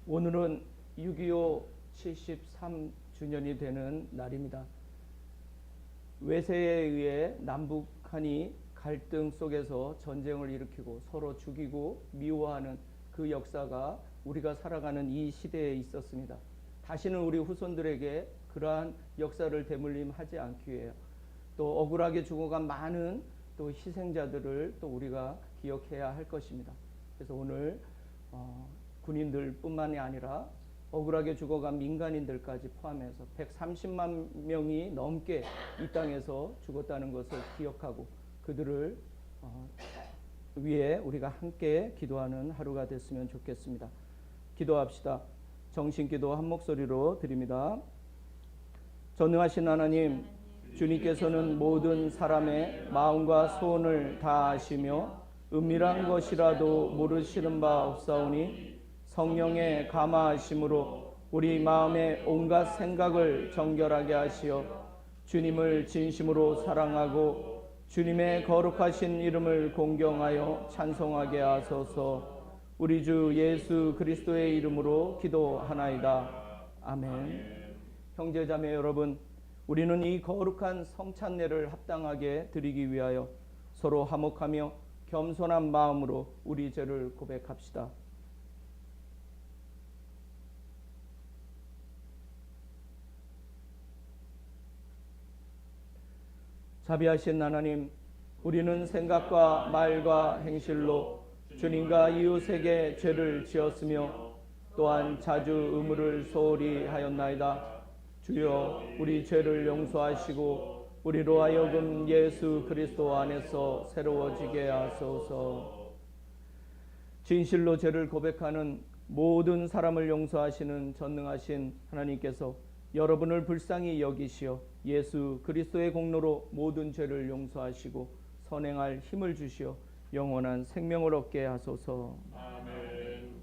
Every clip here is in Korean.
오늘은 6.25 73주년이 되는 날입니다. 외세에 의해 남북한이 갈등 속에서 전쟁을 일으키고 서로 죽이고 미워하는 그 역사가 우리가 살아가는 이 시대에 있었습니다. 다시는 우리 후손들에게 그러한 역사를 되물림하지 않기 위해 또 억울하게 죽어간 많은 또 희생자들을 또 우리가 기억해야 할 것입니다. 그래서 오늘 군인들뿐만이 아니라 억울하게 죽어간 민간인들까지 포함해서 130만 명이 넘게 이 땅에서 죽었다는 것을 기억하고 그들을 위해 우리가 함께 기도하는 하루가 됐으면 좋겠습니다. 기도합시다. 정신기도 한 목소리로 드립니다. 전능하신 하나님, 주님께서는 모든 사람의 마음과 소원을 다 아시며 은밀한 것이라도 모르시는 바 없사오니 성령의 감화하심으로 우리 마음의 온갖 생각을 정결하게 하시어 주님을 진심으로 사랑하고 주님의 거룩하신 이름을 공경하여 찬송하게 하소서. 우리 주 예수 그리스도의 이름으로 기도하나이다. 아멘. 형제자매 여러분, 우리는 이 거룩한 성찬례를 합당하게 드리기 위하여 서로 화목하며 겸손한 마음으로 우리 죄를 고백합시다. 자비하신 하나님, 우리는 생각과 말과 행실로 주님과 이웃에게 죄를 지었으며 또한 자주 의무를 소홀히 하였나이다. 주여, 우리 죄를 용서하시고 우리로 하여금 예수 그리스도 안에서 새로워지게 하소서. 진실로 죄를 고백하는 모든 사람을 용서하시는 전능하신 하나님께서 여러분을 불쌍히 여기시어 예수 그리스도의 공로로 모든 죄를 용서하시고 선행할 힘을 주시어 영원한 생명을 얻게 하소서. 아멘.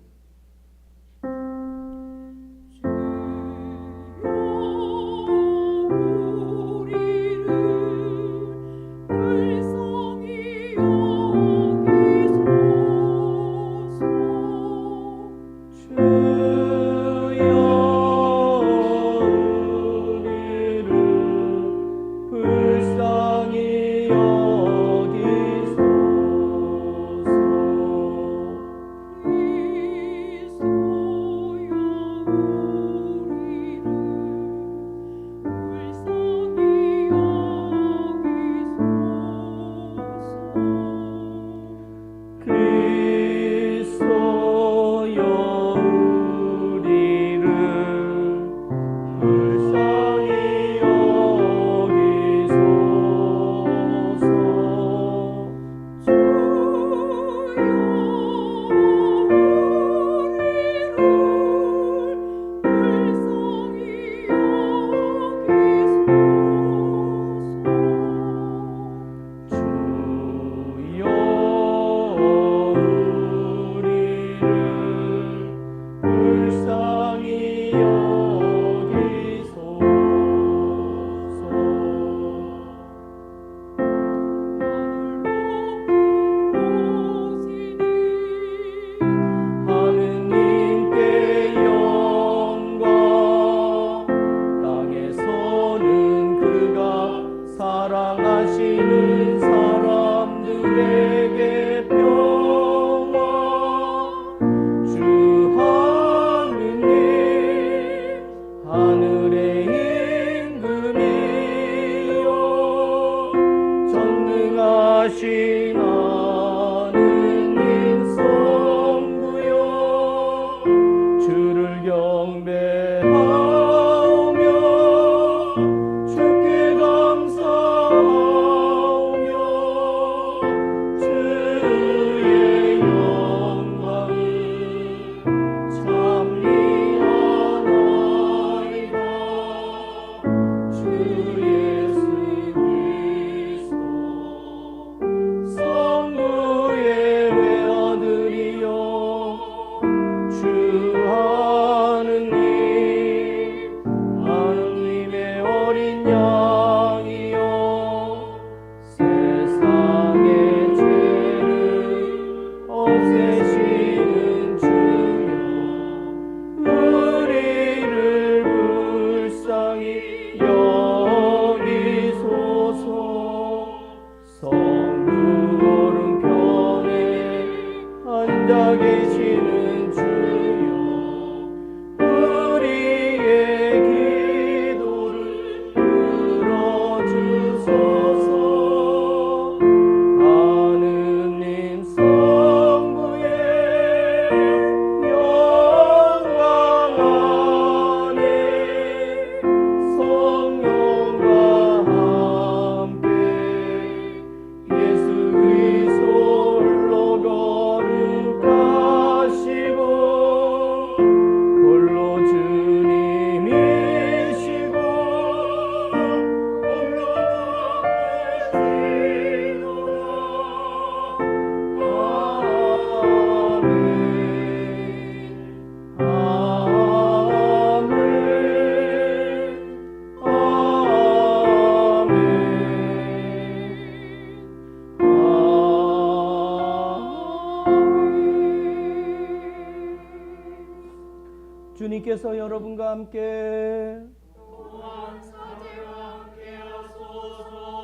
주님께서 여러분과 함께 또한 사제와 함께 하소서.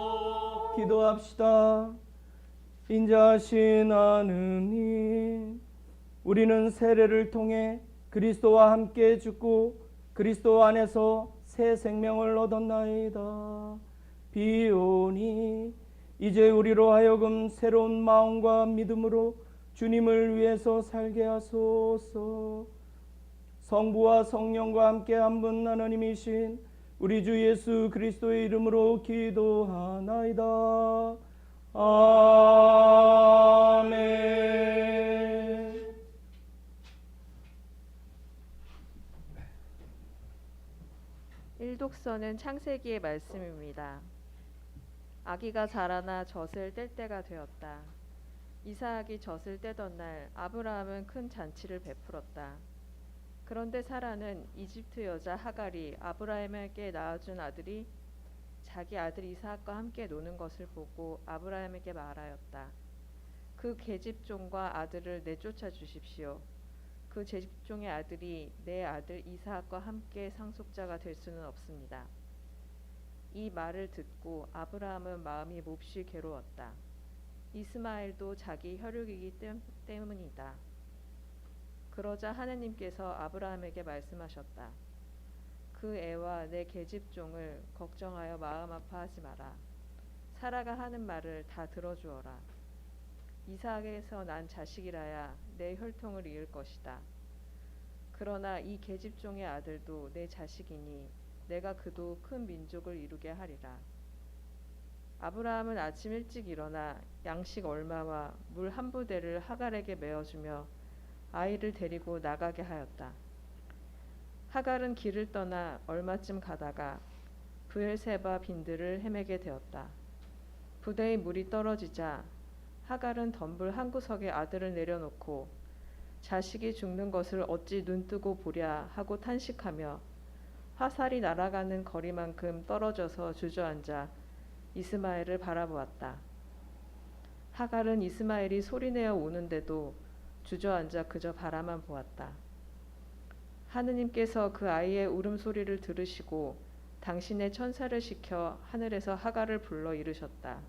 기도합시다. 인자하신 하느님, 우리는 세례를 통해 그리스도와 함께 죽고 그리스도 안에서 새 생명을 얻었나이다. 비오니 이제 우리로 하여금 새로운 마음과 믿음으로 주님을 위해서 살게 하소서. 성부와 성령과 함께 한 분 하나님이신 우리 주 예수 그리스도의 이름으로 기도하나이다. 아멘. 일독서는 창세기의 말씀입니다. 아기가 자라나 젖을 뗄 때가 되었다. 이삭이 젖을 떼던 날 아브라함은 큰 잔치를 베풀었다. 그런데 사라는 이집트 여자 하갈이 아브라함에게 낳아준 아들이 자기 아들 이삭과 함께 노는 것을 보고 아브라함에게 말하였다. 그 계집종과 아들을 내쫓아 주십시오. 그 계집종의 아들이 내 아들 이삭과 함께 상속자가 될 수는 없습니다. 이 말을 듣고 아브라함은 마음이 몹시 괴로웠다. 이스마엘도 자기 혈육이기 때문이다. 그러자 하느님께서 아브라함에게 말씀하셨다. 그 애와 내 계집종을 걱정하여 마음 아파하지 마라. 사라가 하는 말을 다 들어주어라. 이삭에서 난 자식이라야 내 혈통을 이을 것이다. 그러나 이 계집종의 아들도 내 자식이니 내가 그도 큰 민족을 이루게 하리라. 아브라함은 아침 일찍 일어나 양식 얼마와 물 한 부대를 하갈에게 메어주며 아이를 데리고 나가게 하였다. 하갈은 길을 떠나 얼마쯤 가다가 브엘세바 빈들을 헤매게 되었다. 부대에 물이 떨어지자 하갈은 덤불 한 구석에 아들을 내려놓고 자식이 죽는 것을 어찌 눈뜨고 보랴 하고 탄식하며 화살이 날아가는 거리만큼 떨어져서 주저앉아 이스마엘을 바라보았다. 하갈은 이스마엘이 소리내어 우는데도 주저앉아 그저 바라만 보았다. 하느님께서 그 아이의 울음소리를 들으시고 당신의 천사를 시켜 하늘에서 하갈을 불러 이르셨다.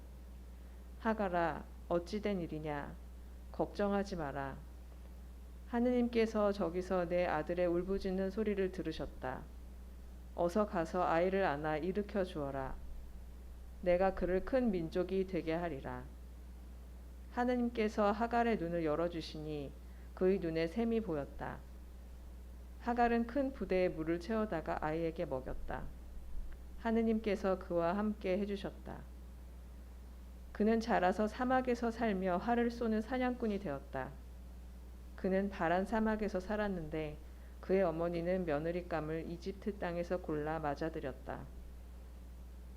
하갈아, 어찌 된 일이냐? 걱정하지 마라. 하느님께서 저기서 내 아들의 울부짖는 소리를 들으셨다. 어서 가서 아이를 안아 일으켜 주어라. 내가 그를 큰 민족이 되게 하리라. 하느님께서 하갈의 눈을 열어주시니 그의 눈에 샘이 보였다. 하갈은 큰 부대에 물을 채워다가 아이에게 먹였다. 하느님께서 그와 함께 해주셨다. 그는 자라서 사막에서 살며 활을 쏘는 사냥꾼이 되었다. 그는 바란 사막에서 살았는데 그의 어머니는 며느리감을 이집트 땅에서 골라 맞아들였다.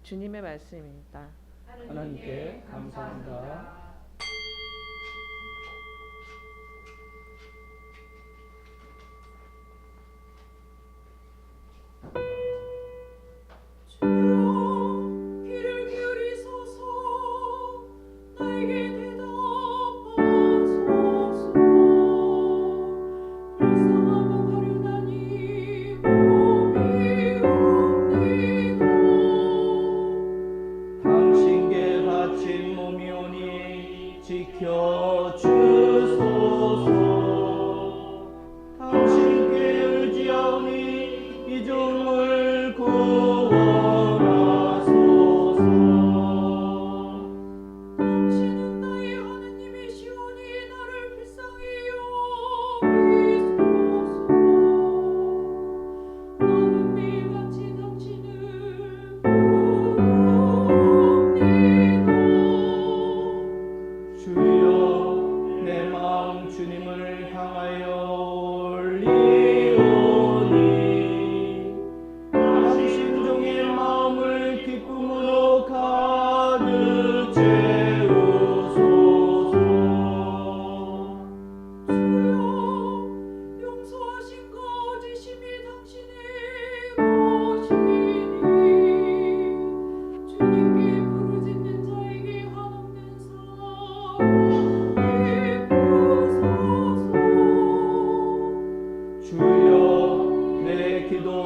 주님의 말씀입니다. 하나님께 감사합니다. 주여 귀를 기울이소서. 나에게 대답하소서. 불쌍하고 가련하니 몸이 옵니다. 당신께 바친 몸이오니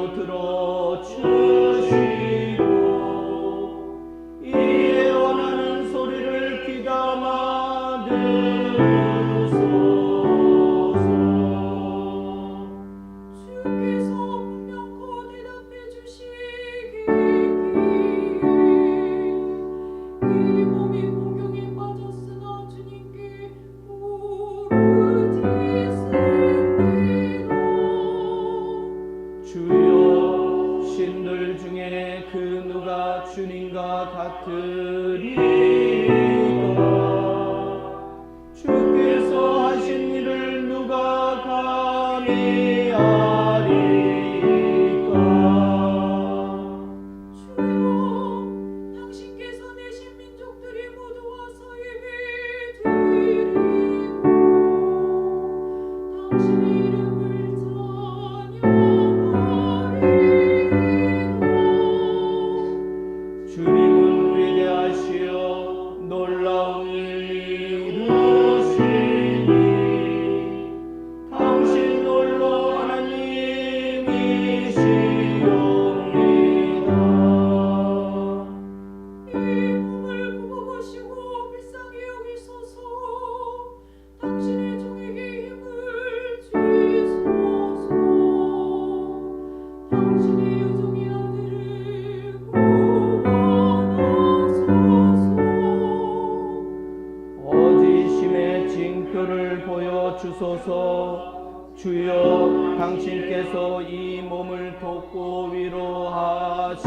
기도 들어주시고 이에 원하는 소리를 귀담아 들으소서. 주께서 분명코 대답해 주시기에 이 몸이 공경에 빠졌으나 주님께 부르짖습니다. 주여, 신들 중에 그 누가 주님과 같으리까? 주께서 하신 일을 누가 감히 아리까? 주여, 당신께서 내신 민족들이 모두 와서 예배드리고 당신의 이름을 찬양하리이다. 주님은 위대하시여 놀라운 일 이루시니 당신 홀로 하나님이시옵니다. 이 몸을 굽어보시고 불쌍히 여기소서. 당신의 종에게 힘을 주소서. 당신의 여종의 아들을 구원하소서. 어지심의 징표를 보여주소서. 주여, 당신께서 이 몸을 돕고 위로하셨으니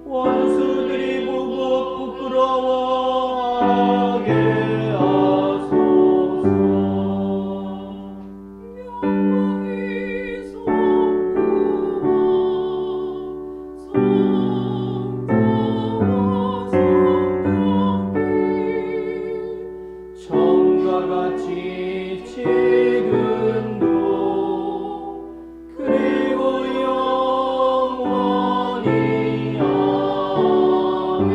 원수들이 보고 부끄러워하게 하소서. 영광이 성부와 성자와 성령께 처음과 같이 지금도 그리고 영원히 아멘.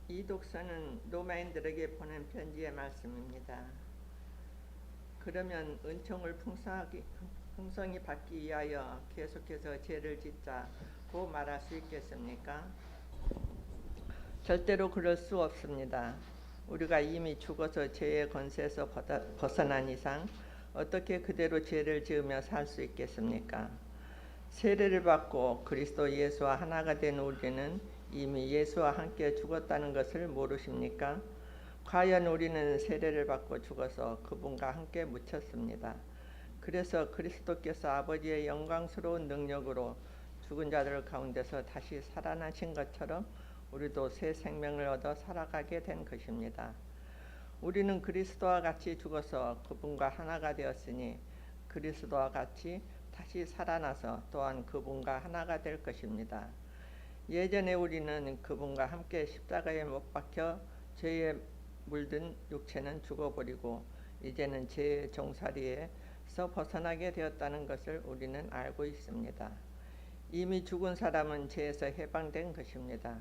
이 독서는 로마인들에게 보낸 편지의 말씀입니다. 그러면 은총을 풍성히 받기 위하여 계속해서 죄를 짓자고 말할 수 있겠습니까? 절대로 그럴 수 없습니다. 우리가 이미 죽어서 죄의 권세에서 벗어난 이상 어떻게 그대로 죄를 지으며 살 수 있겠습니까? 세례를 받고 그리스도 예수와 하나가 된 우리는 이미 예수와 함께 죽었다는 것을 모르십니까? 과연 우리는 세례를 받고 죽어서 그분과 함께 묻혔습니다. 그래서 그리스도께서 아버지의 영광스러운 능력으로 죽은 자들 가운데서 다시 살아나신 것처럼 우리도 새 생명을 얻어 살아가게 된 것입니다. 우리는 그리스도와 같이 죽어서 그분과 하나가 되었으니 그리스도와 같이 다시 살아나서 또한 그분과 하나가 될 것입니다. 예전에 우리는 그분과 함께 십자가에 못 박혀 죄에 물든 육체는 죽어버리고 이제는 죄의 종살이에서 벗어나게 되었다는 것을 우리는 알고 있습니다. 이미 죽은 사람은 죄에서 해방된 것입니다.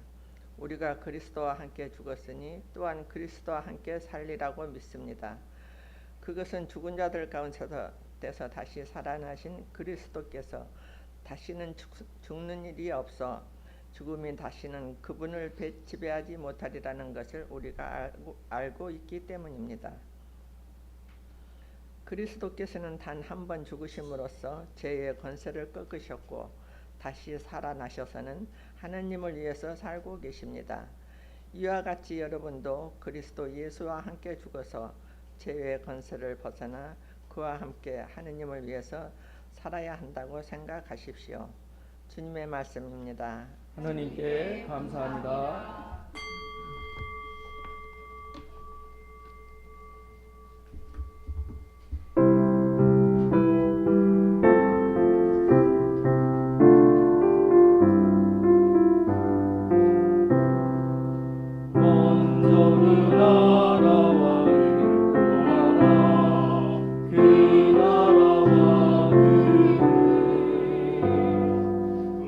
우리가 그리스도와 함께 죽었으니 또한 그리스도와 함께 살리라고 믿습니다. 그것은 죽은 자들 가운데서 다시 살아나신 그리스도께서 다시는 죽는 일이 없어 죽음이 다시는 그분을 지배하지 못하리라는 것을 우리가 알고 있기 때문입니다. 그리스도께서는 단 한 번 죽으심으로써 죄의 권세를 꺾으셨고 다시 살아나셔서는 하느님을 위해서 살고 계십니다. 이와 같이 여러분도 그리스도 예수와 함께 죽어서 죄의 권세를 벗어나 그와 함께 하느님을 위해서 살아야 한다고 생각하십시오. 주님의 말씀입니다. 하나님께 감사합니다.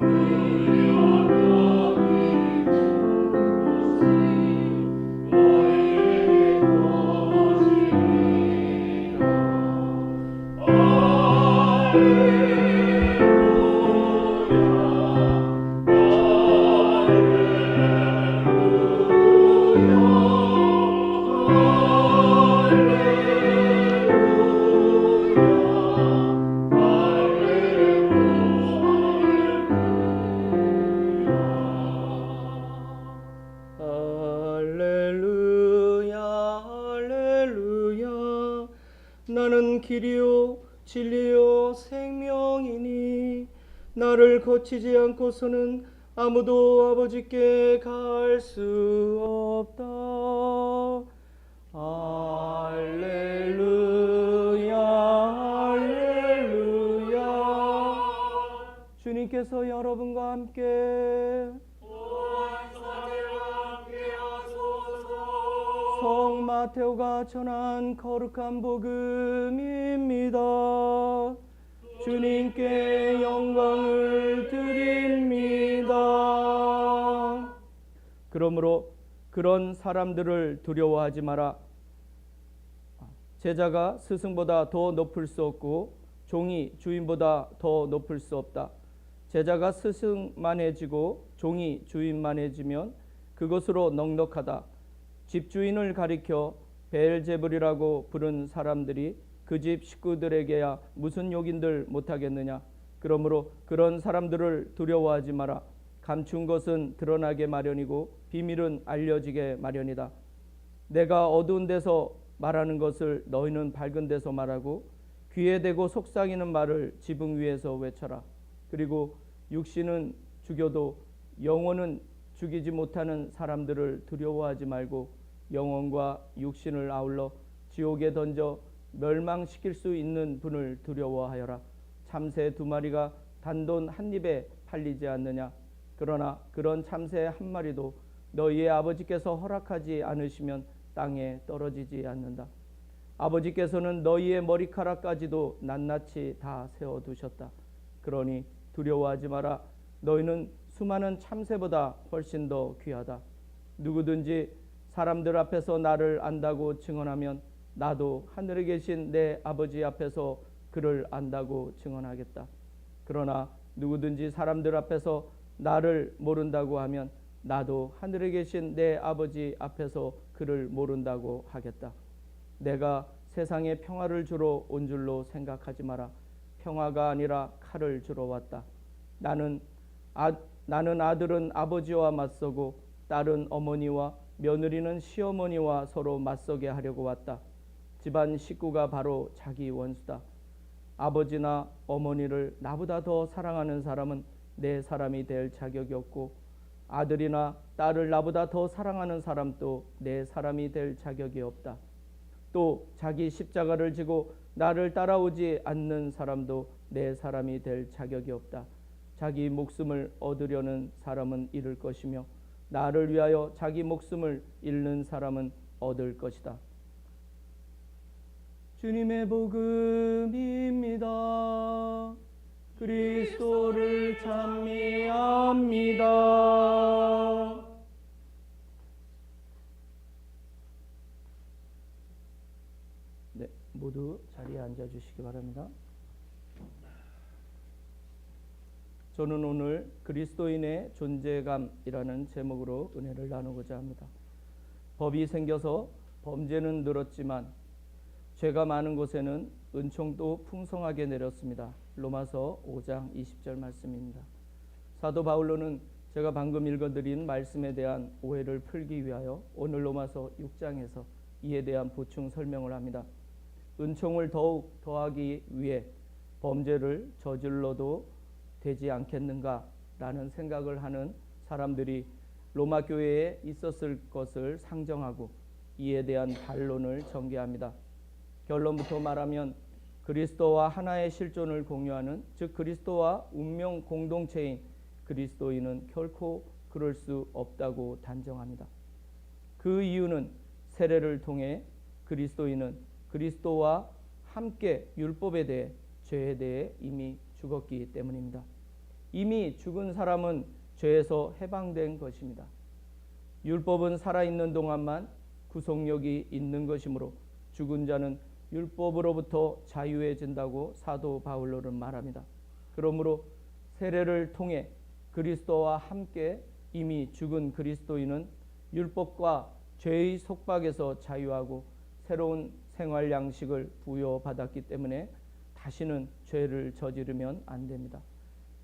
그 나는 길이요 진리요 생명이니 나를 거치지 않고서는 아무도 아버지께 갈 수 없다. 할렐루야 할렐루야. 주님께서 여러분과 함께 성 마테오가 전한 거룩한 복음입니다. 주님께 영광을 드립니다. 그러므로 그런 사람들을 두려워하지 마라. 제자가 스승보다 더 높을 수 없고 종이 주인보다 더 높을 수 없다. 제자가 스승만해지고 종이 주인만해지면 그것으로 넉넉하다. 집주인을 가리켜 베엘제불이라고 부른 사람들이 그 집 식구들에게야 무슨 욕인들 못하겠느냐. 그러므로 그런 사람들을 두려워하지 마라. 감춘 것은 드러나게 마련이고 비밀은 알려지게 마련이다. 내가 어두운 데서 말하는 것을 너희는 밝은 데서 말하고 귀에 대고 속삭이는 말을 지붕 위에서 외쳐라. 그리고 육신은 죽여도 영혼은 죽이지 못하는 사람들을 두려워하지 말고 영혼과 육신을 아울러 지옥에 던져 멸망시킬 수 있는 분을 두려워하여라. 참새 2마리가 단돈 한 입에 팔리지 않느냐. 그러나 그런 참새 한 마리도 너희의 아버지께서 허락하지 않으시면 땅에 떨어지지 않는다. 아버지께서는 너희의 머리카락까지도 낱낱이 다 세워두셨다. 그러니 두려워하지 마라. 너희는 수많은 참새보다 훨씬 더 귀하다. 누구든지 사람들 앞에서 나를 안다고 증언하면 나도 하늘에 계신 내 아버지 앞에서 그를 안다고 증언하겠다. 그러나 누구든지 사람들 앞에서 나를 모른다고 하면 나도 하늘에 계신 내 아버지 앞에서 그를 모른다고 하겠다. 내가 세상에 평화를 주러 온 줄로 생각하지 마라. 평화가 아니라 칼을 주러 왔다. 나는 아들은 아버지와 맞서고 딸은 어머니와 며느리는 시어머니와 서로 맞서게 하려고 왔다. 집안 식구가 바로 자기 원수다. 아버지나 어머니를 나보다 더 사랑하는 사람은 내 사람이 될 자격이 없고 아들이나 딸을 나보다 더 사랑하는 사람도 내 사람이 될 자격이 없다. 또 자기 십자가를 지고 나를 따라오지 않는 사람도 내 사람이 될 자격이 없다. 자기 목숨을 얻으려는 사람은 잃을 것이며 나를 위하여 자기 목숨을 잃는 사람은 얻을 것이다. 주님의 복음입니다. 그리스도를 찬미합니다. 네, 모두 자리에 앉아주시기 바랍니다. 저는 오늘 그리스도인의 존재감이라는 제목으로 은혜를 나누고자 합니다. 법이 생겨서 범죄는 늘었지만 죄가 많은 곳에는 은총도 풍성하게 내렸습니다. 로마서 5장 20절 말씀입니다. 사도 바울로는 제가 방금 읽어드린 말씀에 대한 오해를 풀기 위하여 오늘 로마서 6장에서 이에 대한 보충 설명을 합니다. 은총을 더욱 더하기 위해 범죄를 저질러도 되지 않겠는가라는 생각을 하는 사람들이 로마 교회에 있었을 것을 상정하고 이에 대한 반론을 전개합니다. 결론부터 말하면 그리스도와 하나의 실존을 공유하는, 즉 그리스도와 운명 공동체인 그리스도인은 결코 그럴 수 없다고 단정합니다. 그 이유는 세례를 통해 그리스도인은 그리스도와 함께 율법에 대해, 죄에 대해 이미 죽었기 때문입니다. 이미 죽은 사람은 죄에서 해방된 것입니다. 율법은 살아있는 동안만 구속력이 있는 것이므로 죽은 자는 율법으로부터 자유해진다고 사도 바울로는 말합니다. 그러므로 세례를 통해 그리스도와 함께 이미 죽은 그리스도인은 율법과 죄의 속박에서 자유하고 새로운 생활 양식을 부여받았기 때문에 다시는 죄를 저지르면 안 됩니다.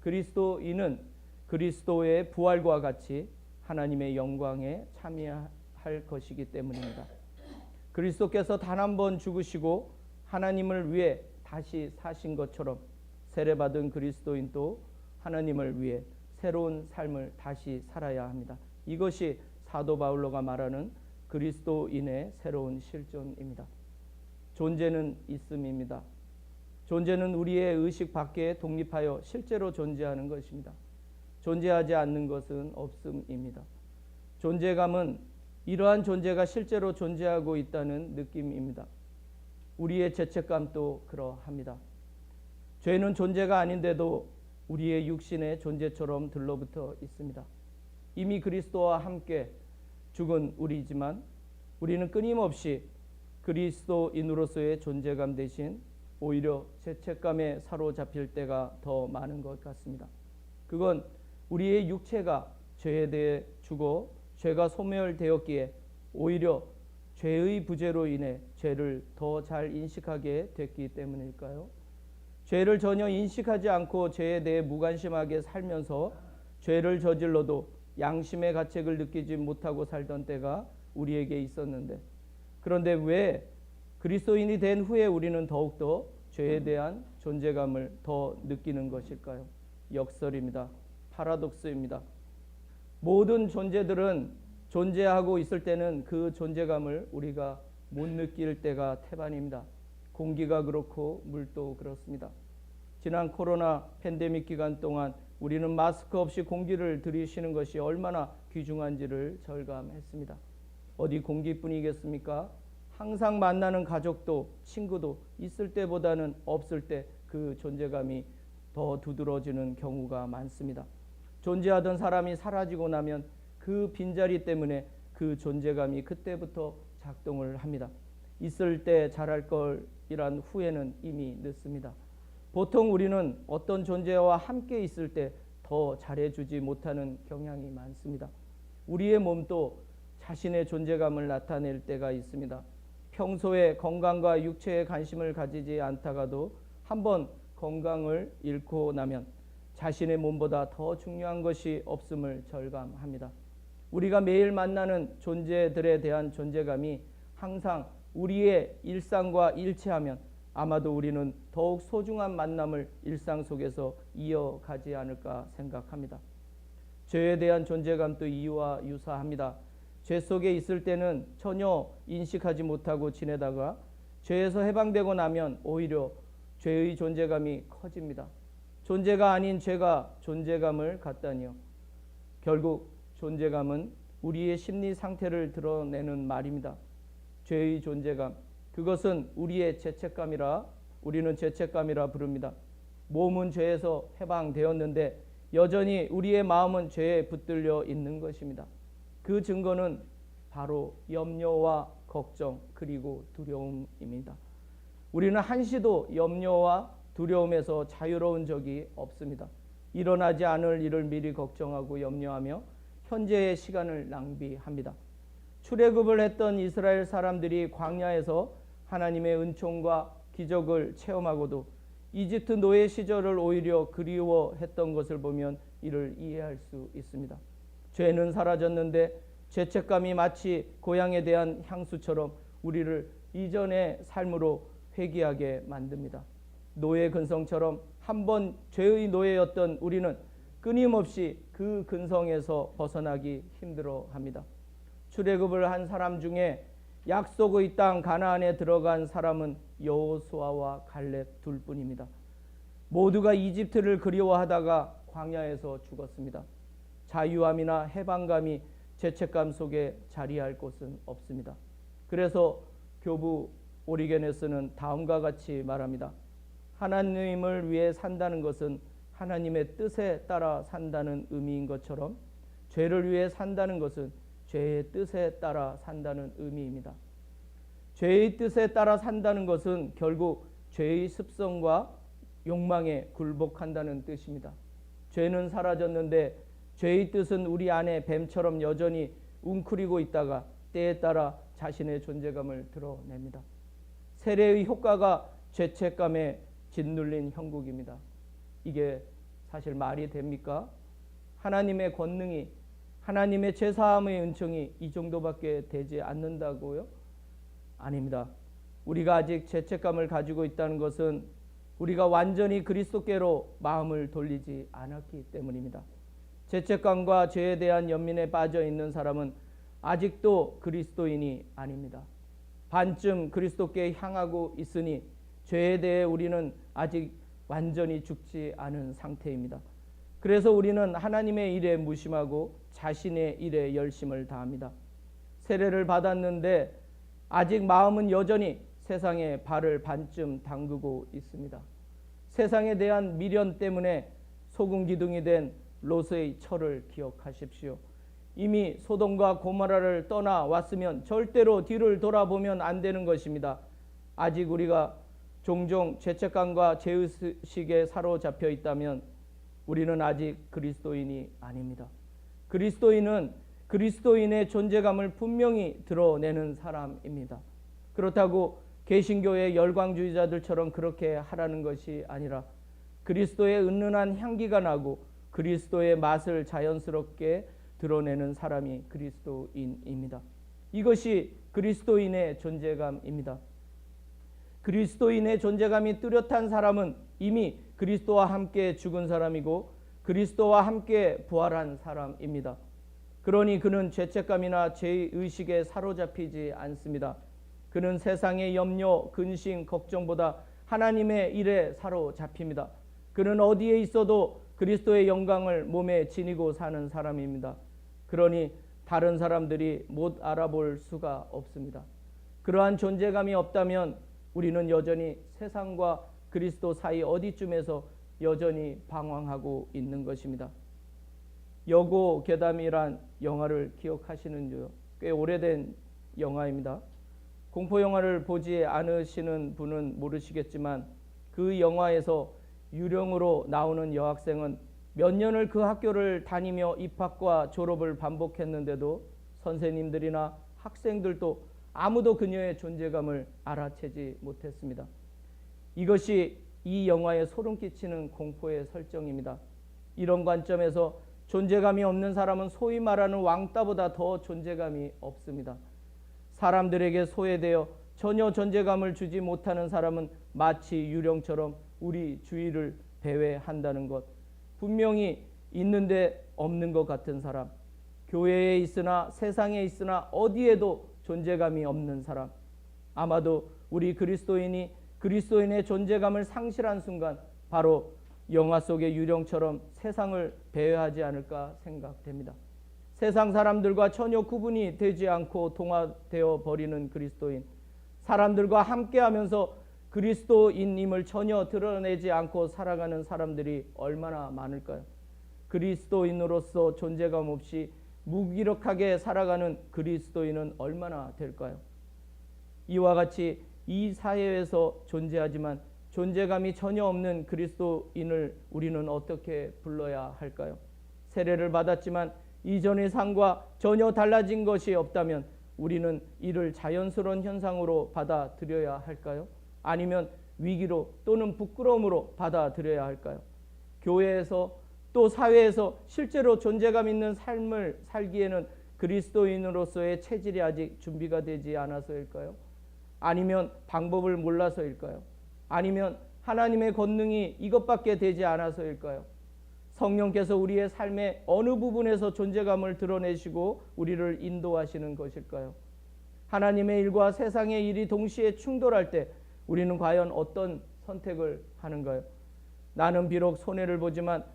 그리스도인은 그리스도의 부활과 같이 하나님의 영광에 참여할 것이기 때문입니다. 그리스도께서 단 한 번 죽으시고 하나님을 위해 다시 사신 것처럼 세례받은 그리스도인도 하나님을 위해 새로운 삶을 다시 살아야 합니다. 이것이 사도 바울로가 말하는 그리스도인의 새로운 실존입니다. 존재는 있음입니다. 존재는 우리의 의식 밖에 독립하여 실제로 존재하는 것입니다. 존재하지 않는 것은 없음입니다. 존재감은 이러한 존재가 실제로 존재하고 있다는 느낌입니다. 우리의 죄책감도 그러합니다. 죄는 존재가 아닌데도 우리의 육신의 존재처럼 들러붙어 있습니다. 이미 그리스도와 함께 죽은 우리지만 우리는 끊임없이 그리스도인으로서의 존재감 대신 오히려 죄책감에 사로잡힐 때가 더 많은 것 같습니다. 그건 우리의 육체가 죄에 대해 죽어 죄가 소멸되었기에 오히려 죄의 부재로 인해 죄를 더 잘 인식하게 됐기 때문일까요? 죄를 전혀 인식하지 않고 죄에 대해 무관심하게 살면서 죄를 저질러도 양심의 가책을 느끼지 못하고 살던 때가 우리에게 있었는데, 그런데 왜 그리스도인이 된 후에 우리는 더욱더 죄에 대한 존재감을 더 느끼는 것일까요? 역설입니다. 파라독스입니다. 모든 존재들은 존재하고 있을 때는 그 존재감을 우리가 못 느낄 때가 태반입니다. 공기가 그렇고 물도 그렇습니다. 지난 코로나 팬데믹 기간 동안 우리는 마스크 없이 공기를 들이쉬는 것이 얼마나 귀중한지를 절감했습니다. 어디 공기뿐이겠습니까? 항상 만나는 가족도 친구도 있을 때보다는 없을 때 그 존재감이 더 두드러지는 경우가 많습니다. 존재하던 사람이 사라지고 나면 그 빈자리 때문에 그 존재감이 그때부터 작동을 합니다. 있을 때 잘할 걸이란 후에는 이미 늦습니다. 보통 우리는 어떤 존재와 함께 있을 때 더 잘해주지 못하는 경향이 많습니다. 우리의 몸도 자신의 존재감을 나타낼 때가 있습니다. 평소에 건강과 육체에 관심을 가지지 않다가도 한번 건강을 잃고 나면 자신의 몸보다 더 중요한 것이 없음을 절감합니다. 우리가 매일 만나는 존재들에 대한 존재감이 항상 우리의 일상과 일치하면 아마도 우리는 더욱 소중한 만남을 일상 속에서 이어가지 않을까 생각합니다. 죄에 대한 존재감도 이와 유사합니다. 죄 속에 있을 때는 전혀 인식하지 못하고 지내다가 죄에서 해방되고 나면 오히려 죄의 존재감이 커집니다. 존재가 아닌 죄가 존재감을 갖다니요. 결국 존재감은 우리의 심리 상태를 드러내는 말입니다. 죄의 존재감, 그것은 우리의 죄책감이라 우리는 죄책감이라 부릅니다. 몸은 죄에서 해방되었는데 여전히 우리의 마음은 죄에 붙들려 있는 것입니다. 그 증거는 바로 염려와 걱정 그리고 두려움입니다. 우리는 한시도 염려와 두려움에서 자유로운 적이 없습니다. 일어나지 않을 일을 미리 걱정하고 염려하며 현재의 시간을 낭비합니다. 출애굽을 했던 이스라엘 사람들이 광야에서 하나님의 은총과 기적을 체험하고도 이집트 노예 시절을 오히려 그리워했던 것을 보면 이를 이해할 수 있습니다. 죄는 사라졌는데 죄책감이 마치 고향에 대한 향수처럼 우리를 이전의 삶으로 회귀하게 만듭니다. 노예 근성처럼 한번 죄의 노예였던 우리는 끊임없이 그 근성에서 벗어나기 힘들어합니다. 출애굽을 한 사람 중에 약속의 땅 가나안에 들어간 사람은 여호수아와 갈렙 둘뿐입니다. 모두가 이집트를 그리워하다가 광야에서 죽었습니다. 자유함이나 해방감이 죄책감 속에 자리할 곳은 없습니다. 그래서 교부 오리게네스는 다음과 같이 말합니다. 하나님을 위해 산다는 것은 하나님의 뜻에 따라 산다는 의미인 것처럼 죄를 위해 산다는 것은 죄의 뜻에 따라 산다는 의미입니다. 죄의 뜻에 따라 산다는 것은 결국 죄의 습성과 욕망에 굴복한다는 뜻입니다. 죄는 사라졌는데 죄의 뜻은 우리 안에 뱀처럼 여전히 웅크리고 있다가 때에 따라 자신의 존재감을 드러냅니다. 세례의 효과가 죄책감에 짓눌린 형국입니다. 이게 사실 말이 됩니까? 하나님의 권능이, 하나님의 죄사함의 은총이 이 정도밖에 되지 않는다고요? 아닙니다. 우리가 아직 죄책감을 가지고 있다는 것은 우리가 완전히 그리스도께로 마음을 돌리지 않았기 때문입니다. 죄책감과 죄에 대한 연민에 빠져 있는 사람은 아직도 그리스도인이 아닙니다. 반쯤 그리스도께 향하고 있으니 죄에 대해 우리는 아직 완전히 죽지 않은 상태입니다. 그래서 우리는 하나님의 일에 무심하고 자신의 일에 열심을 다합니다. 세례를 받았는데 아직 마음은 여전히 세상에 발을 반쯤 담그고 있습니다. 세상에 대한 미련 때문에 소금 기둥이 된 롯의 철을 기억하십시오. 이미 소돔과 고모라를 떠나왔으면 절대로 뒤를 돌아보면 안 되는 것입니다. 아직 우리가 종종 죄책감과 죄의식에 사로잡혀 있다면 우리는 아직 그리스도인이 아닙니다. 그리스도인은 그리스도인의 존재감을 분명히 드러내는 사람입니다. 그렇다고 개신교의 열광주의자들처럼 그렇게 하라는 것이 아니라 그리스도의 은은한 향기가 나고 그리스도의 맛을 자연스럽게 드러내는 사람이 그리스도인입니다. 이것이 그리스도인의 존재감입니다. 그리스도인의 존재감이 뚜렷한 사람은 이미 그리스도와 함께 죽은 사람이고 그리스도와 함께 부활한 사람입니다. 그러니 그는 죄책감이나 죄의식에 사로잡히지 않습니다. 그는 세상의 염려, 근심, 걱정보다 하나님의 일에 사로잡힙니다. 그는 어디에 있어도 그리스도의 영광을 몸에 지니고 사는 사람입니다. 그러니 다른 사람들이 못 알아볼 수가 없습니다. 그러한 존재감이 없다면 우리는 여전히 세상과 그리스도 사이 어디쯤에서 여전히 방황하고 있는 것입니다. 여고 괴담이란 영화를 기억하시는지요? 꽤 오래된 영화입니다. 공포 영화를 보지 않으시는 분은 모르시겠지만 그 영화에서 유령으로 나오는 여학생은 몇 년을 그 학교를 다니며 입학과 졸업을 반복했는데도 선생님들이나 학생들도 아무도 그녀의 존재감을 알아채지 못했습니다. 이것이 이 영화에 소름 끼치는 공포의 설정입니다. 이런 관점에서 존재감이 없는 사람은 소위 말하는 왕따보다 더 존재감이 없습니다. 사람들에게 소외되어 전혀 존재감을 주지 못하는 사람은 마치 유령처럼 우리 주위를 배회한다는 것, 분명히 있는데 없는 것 같은 사람, 교회에 있으나 세상에 있으나 어디에도 존재감이 없는 사람, 아마도 우리 그리스도인이 그리스도인의 존재감을 상실한 순간 바로 영화 속의 유령처럼 세상을 배회하지 않을까 생각됩니다. 세상 사람들과 전혀 구분이 되지 않고 동화되어 버리는 그리스도인, 사람들과 함께하면서 그리스도인임을 전혀 드러내지 않고 살아가는 사람들이 얼마나 많을까요? 그리스도인으로서 존재감 없이 무기력하게 살아가는 그리스도인은 얼마나 될까요? 이와 같이 이 사회에서 존재하지만 존재감이 전혀 없는 그리스도인을 우리는 어떻게 불러야 할까요? 세례를 받았지만 이전의 삶과 전혀 달라진 것이 없다면 우리는 이를 자연스러운 현상으로 받아들여야 할까요? 아니면 위기로 또는 부끄러움으로 받아들여야 할까요? 교회에서 또 사회에서 실제로 존재감 있는 삶을 살기에는 그리스도인으로서의 체질이 아직 준비가 되지 않아서일까요? 아니면 방법을 몰라서일까요? 아니면 하나님의 권능이 이것밖에 되지 않아서일까요? 성령께서 우리의 삶의 어느 부분에서 존재감을 드러내시고 우리를 인도하시는 것일까요? 하나님의 일과 세상의 일이 동시에 충돌할 때 우리는 과연 어떤 선택을 하는가요? 나는 비록 손해를 보지만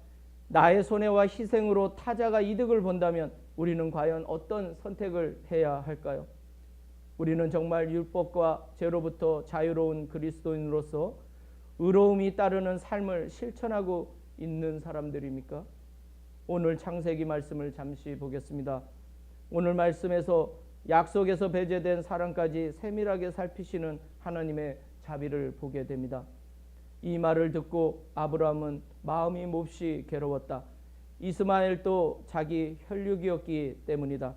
나의 손해와 희생으로 타자가 이득을 본다면 우리는 과연 어떤 선택을 해야 할까요? 우리는 정말 율법과 죄로부터 자유로운 그리스도인으로서 의로움이 따르는 삶을 실천하고 있는 사람들입니까? 오늘 창세기 말씀을 잠시 보겠습니다. 오늘 말씀에서 약속에서 배제된 사람까지 세밀하게 살피시는 하나님의 자비를 보게 됩니다. 이 말을 듣고 아브라함은 마음이 몹시 괴로웠다. 이스마엘도 자기 혈육이었기 때문이다.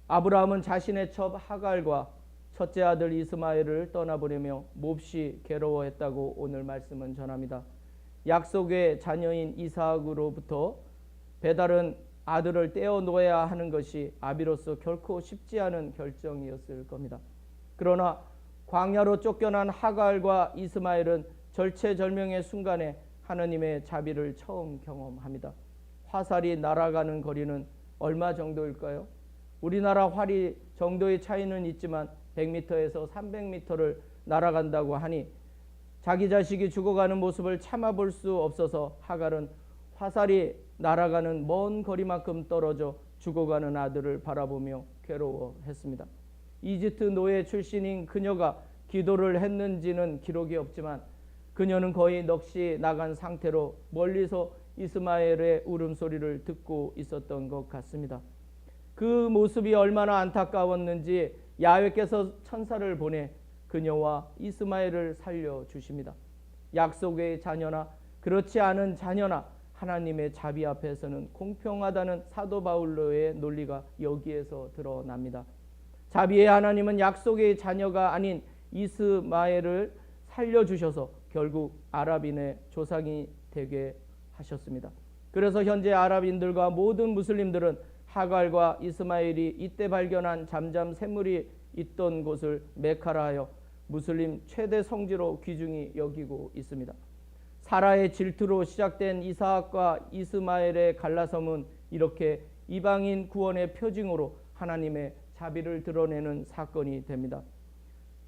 아브라함은 자신의 첩 하갈과 첫째 아들 이스마엘을 떠나보내며 몹시 괴로워했다고 오늘 말씀은 전합니다. 약속의 자녀인 이삭으로부터 배다른 아들을 떼어놓아야 하는 것이 아비로서 결코 쉽지 않은 결정이었을 겁니다. 그러나 광야로 쫓겨난 하갈과 이스마엘은 절체절명의 순간에 하나님의 자비를 처음 경험합니다. 화살이 날아가는 거리는 얼마 정도일까요? 우리나라 활이 정도의 차이는 있지만 100m에서 300m를 날아간다고 하니 자기 자식이 죽어가는 모습을 참아볼 수 없어서 하갈은 화살이 날아가는 먼 거리만큼 떨어져 죽어가는 아들을 바라보며 괴로워했습니다. 이집트 노예 출신인 그녀가 기도를 했는지는 기록이 없지만 그녀는 거의 넋이 나간 상태로 멀리서 이스마엘의 울음소리를 듣고 있었던 것 같습니다. 그 모습이 얼마나 안타까웠는지 야훼께서 천사를 보내 그녀와 이스마엘을 살려주십니다. 약속의 자녀나 그렇지 않은 자녀나 하나님의 자비 앞에서는 공평하다는 사도 바울로의 논리가 여기에서 드러납니다. 자비의 하나님은 약속의 자녀가 아닌 이스마엘을 살려주셔서 결국 아랍인의 조상이 되게 하셨습니다. 그래서 현재 아랍인들과 모든 무슬림들은 하갈과 이스마엘이 이때 발견한 잠잠 샘물이 있던 곳을 메카라 하여 무슬림 최대 성지로 귀중히 여기고 있습니다. 사라의 질투로 시작된 이삭과 이스마엘의 갈라섬은 이렇게 이방인 구원의 표징으로 하나님의 자비를 드러내는 사건이 됩니다.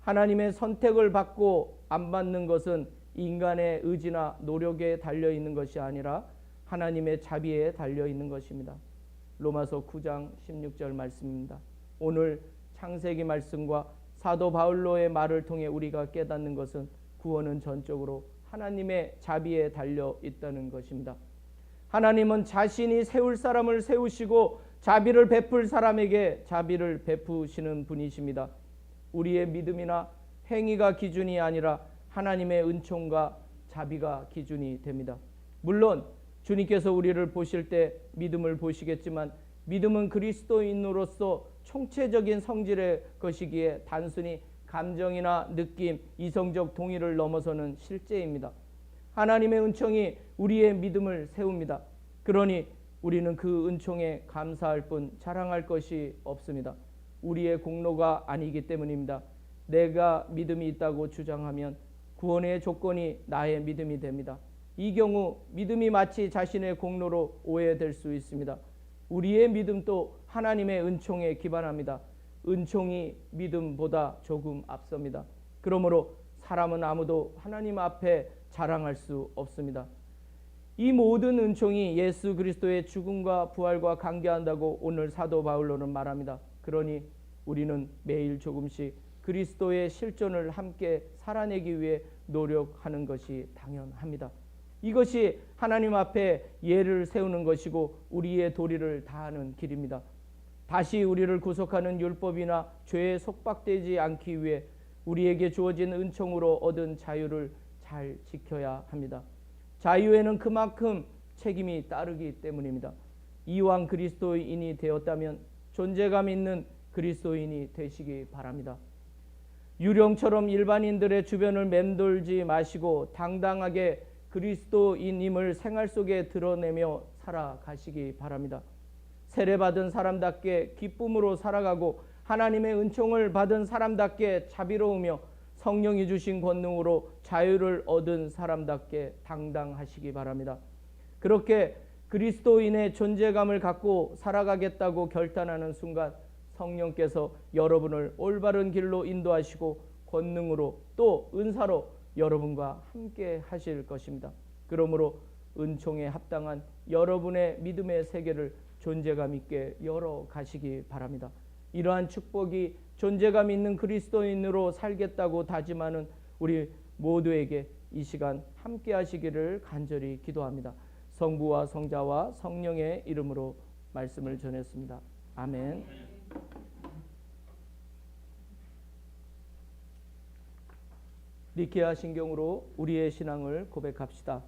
하나님의 선택을 받고 안 받는 것은 인간의 의지나 노력에 달려있는 것이 아니라 하나님의 자비에 달려있는 것입니다. 로마서 9장 16절 말씀입니다. 오늘 창세기 말씀과 사도 바울로의 말을 통해 우리가 깨닫는 것은 구원은 전적으로 하나님의 자비에 달려 있다는 것입니다. 하나님은 자신이 세울 사람을 세우시고 자비를 베풀 사람에게 자비를 베푸시는 분이십니다. 우리의 믿음이나 행위가 기준이 아니라 하나님의 은총과 자비가 기준이 됩니다. 물론 주님께서 우리를 보실 때 믿음을 보시겠지만 믿음은 그리스도인으로서 총체적인 성질의 것이기에 단순히 감정이나 느낌, 이성적 동의를 넘어서는 실제입니다. 하나님의 은총이 우리의 믿음을 세웁니다. 그러니 우리는 그 은총에 감사할 뿐 자랑할 것이 없습니다. 우리의 공로가 아니기 때문입니다. 내가 믿음이 있다고 주장하면 구원의 조건이 나의 믿음이 됩니다. 이 경우 믿음이 마치 자신의 공로로 오해될 수 있습니다. 우리의 믿음도 하나님의 은총에 기반합니다. 은총이 믿음보다 조금 앞섭니다. 그러므로 사람은 아무도 하나님 앞에 자랑할 수 없습니다. 이 모든 은총이 예수 그리스도의 죽음과 부활과 관계한다고 오늘 사도 바울로는 말합니다. 그러니 우리는 매일 조금씩 그리스도의 실존을 함께 살아내기 위해 노력하는 것이 당연합니다. 이것이 하나님 앞에 예를 세우는 것이고 우리의 도리를 다하는 길입니다. 다시 우리를 구속하는 율법이나 죄에 속박되지 않기 위해 우리에게 주어진 은총으로 얻은 자유를 잘 지켜야 합니다. 자유에는 그만큼 책임이 따르기 때문입니다. 이왕 그리스도인이 되었다면 존재감 있는 그리스도인이 되시기 바랍니다. 유령처럼 일반인들의 주변을 맴돌지 마시고 당당하게 그리스도인임을 생활 속에 드러내며 살아가시기 바랍니다. 세례받은 사람답게 기쁨으로 살아가고 하나님의 은총을 받은 사람답게 자비로우며 성령이 주신 권능으로 자유를 얻은 사람답게 당당하시기 바랍니다. 그렇게 그리스도인의 존재감을 갖고 살아가겠다고 결단하는 순간 성령께서 여러분을 올바른 길로 인도하시고 권능으로 또 은사로 여러분과 함께 하실 것입니다. 그러므로 은총에 합당한 여러분의 믿음의 세계를 존재감 있게 열어가시기 바랍니다. 이러한 축복이 존재감 있는 그리스도인으로 살겠다고 다짐하는 우리 모두에게 이 시간 함께 하시기를 간절히 기도합니다. 성부와 성자와 성령의 이름으로 말씀을 전했습니다. 아멘. 니케아 신경으로 우리의 신앙을 고백합시다.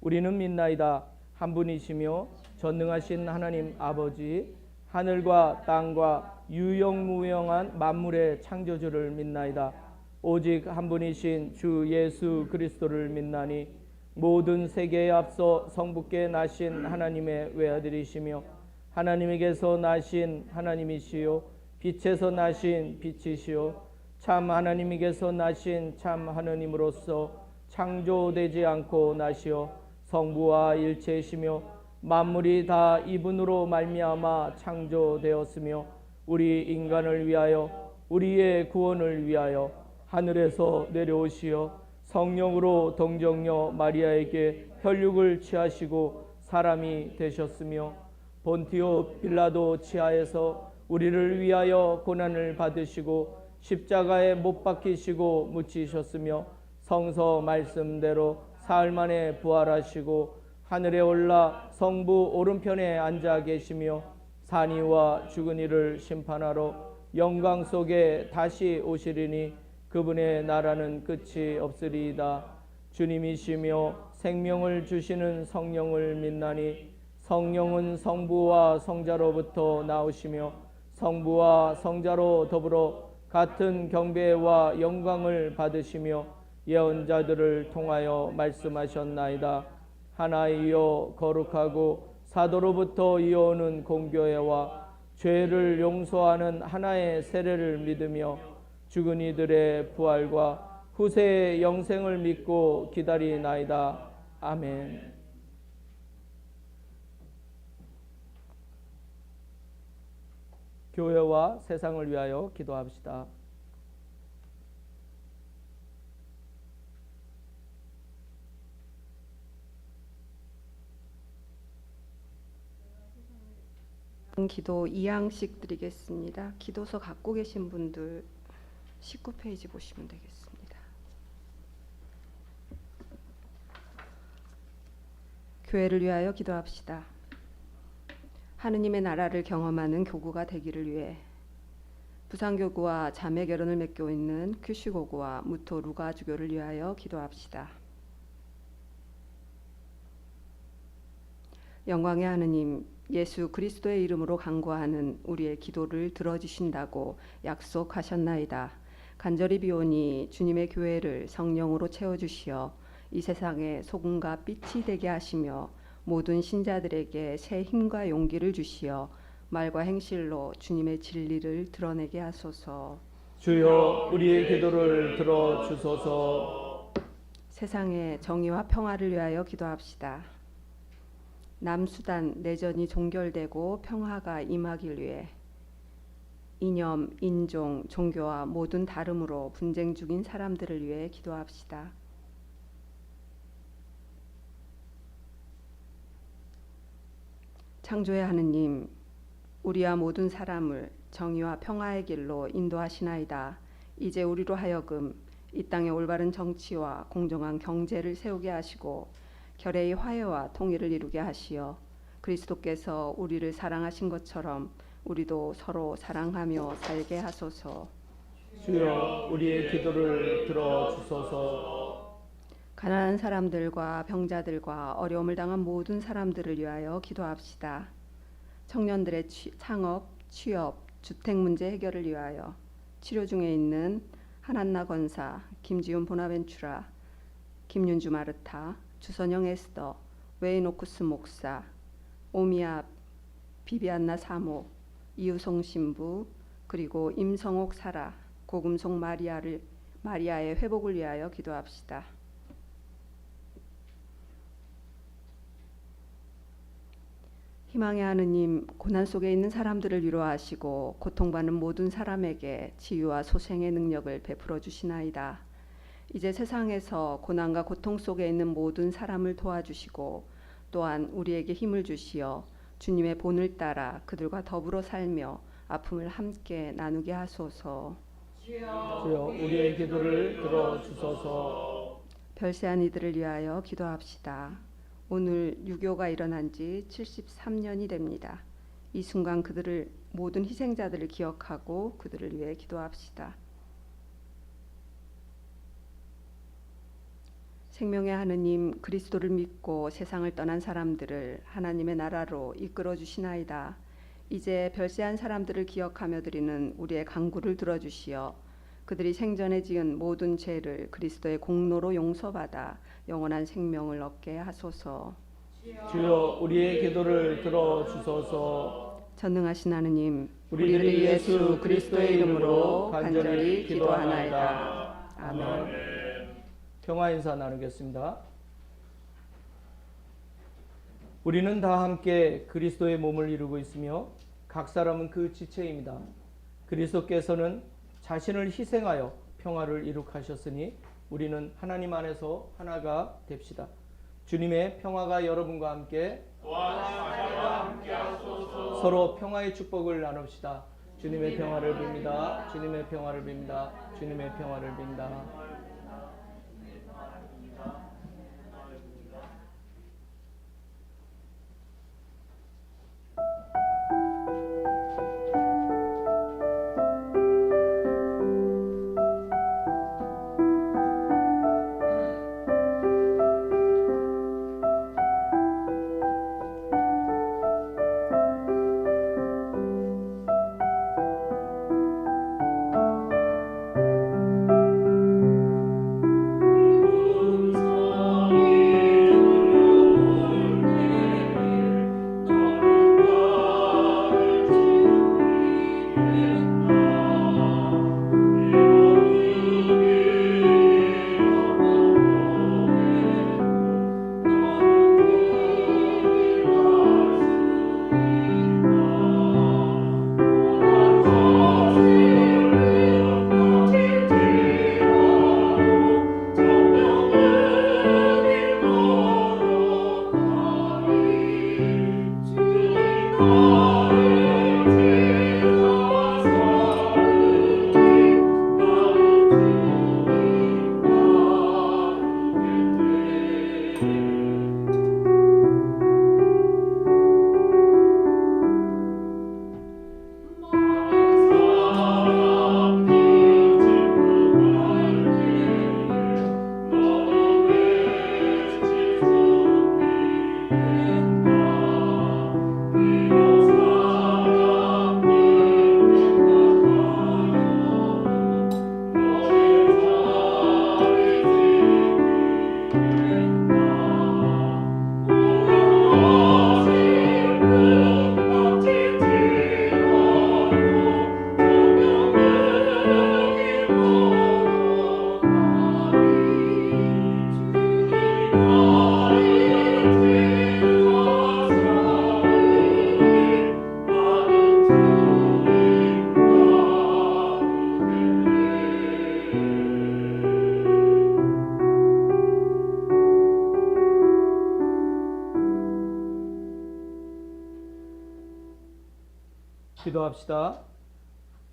우리는 믿나이다. 한 분이시며 전능하신 하나님 아버지, 하늘과 땅과 유영무영한 만물의 창조주를 믿나이다. 오직 한 분이신 주 예수 그리스도를 믿나니 모든 세계에 앞서 성부께 나신 하나님의 외아들이시며 하나님에게서 나신 하나님이시요 빛에서 나신 빛이시요 참 하나님에게서 나신 참 하느님으로서 창조되지 않고 나시어 성부와 일체이시며 만물이 다 이분으로 말미암아 창조되었으며 우리 인간을 위하여 우리의 구원을 위하여 하늘에서 내려오시어 성령으로 동정녀 마리아에게 혈육을 취하시고 사람이 되셨으며 본티오 빌라도 치하에서 우리를 위하여 고난을 받으시고 십자가에 못 박히시고 묻히셨으며 성서 말씀대로 사흘 만에 부활하시고 하늘에 올라 성부 오른편에 앉아 계시며 산이와 죽은 이를 심판하러 영광 속에 다시 오시리니 그분의 나라는 끝이 없으리이다. 주님이시며 생명을 주시는 성령을 믿나니 성령은 성부와 성자로부터 나오시며 성부와 성자로 더불어 같은 경배와 영광을 받으시며 예언자들을 통하여 말씀하셨나이다. 하나이여 거룩하고 사도로부터 이어오는 공교회와 죄를 용서하는 하나의 세례를 믿으며 죽은 이들의 부활과 후세의 영생을 믿고 기다리나이다. 아멘. 교회와 세상을 위하여 기도합시다. 기도 2양씩 드리겠습니다. 기도서 갖고 계신 분들 19페이지 보시면 되겠습니다. 교회를 위하여 기도합시다. 하느님의 나라를 경험하는 교구가 되기를 위해 부산교구와 자매 결혼을 맺고 있는 큐슈고구와 무토 루가 주교를 위하여 기도합시다. 영광의 하느님, 예수 그리스도의 이름으로 간구하는 우리의 기도를 들어주신다고 약속하셨나이다. 간절히 비오니 주님의 교회를 성령으로 채워주시어 이 세상에 소금과 빛이 되게 하시며 모든 신자들에게 새 힘과 용기를 주시어 말과 행실로 주님의 진리를 드러내게 하소서. 주여 우리의 기도를 들어주소서. 세상의 정의와 평화를 위하여 기도합시다. 남수단 내전이 종결되고 평화가 임하길 위해 이념, 인종, 종교와 모든 다름으로 분쟁 중인 사람들을 위해 기도합시다. 창조의 하느님, 우리와 모든 사람을 정의와 평화의 길로 인도하시나이다. 이제 우리로 하여금 이 땅에 올바른 정치와 공정한 경제를 세우게 하시고 결의의 화해와 통일을 이루게 하시어 그리스도께서 우리를 사랑하신 것처럼 우리도 서로 사랑하며 살게 하소서. 주여 우리의 기도를 들어주소서. 가난한 사람들과 병자들과 어려움을 당한 모든 사람들을 위하여 기도합시다. 청년들의 창업, 취업, 주택 문제 해결을 위하여 치료 중에 있는 하난나 권사, 김지훈 보나벤추라, 김윤주 마르타, 주선영 에스더, 웨이노쿠스 목사, 오미아 비비안나 사모, 이우송 신부, 그리고 임성옥 사라, 고금속 마리아의 회복을 위하여 기도합시다. 희망의 하느님, 고난 속에 있는 사람들을 위로하시고 고통받는 모든 사람에게 치유와 소생의 능력을 베풀어 주시나이다. 이제 세상에서 고난과 고통 속에 있는 모든 사람을 도와주시고 또한 우리에게 힘을 주시어 주님의 본을 따라 그들과 더불어 살며 아픔을 함께 나누게 하소서. 주여 우리의 기도를 들어주소서. 별세한 이들을 위하여 기도합시다. 오늘 유교가 일어난 지 73년이 됩니다. 이 순간 그들을 모든 희생자들을 기억하고 그들을 위해 기도합시다. 생명의 하느님, 그리스도를 믿고 세상을 떠난 사람들을 하나님의 나라로 이끌어 주시나이다. 이제 별세한 사람들을 기억하며 드리는 우리의 간구를 들어주시어 그들이 생전에 지은 모든 죄를 그리스도의 공로로 용서받아 영원한 생명을 얻게 하소서. 주여 우리의 기도를 들어주소서. 전능하신 하느님, 우리를 예수 그리스도의 이름으로 간절히 기도하나이다. 아멘. 평화 인사 나누겠습니다. 우리는 다 함께 그리스도의 몸을 이루고 있으며 각 사람은 그 지체입니다. 그리스도께서는 자신을 희생하여 평화를 이룩하셨으니 우리는 하나님 안에서 하나가 됩시다. 주님의 평화가 여러분과 함께 서로 평화의 축복을 나눕시다. 주님의 평화를 빕니다. 주님의 평화를 빕니다. 주님의 평화를 빕니다. 기도합시다.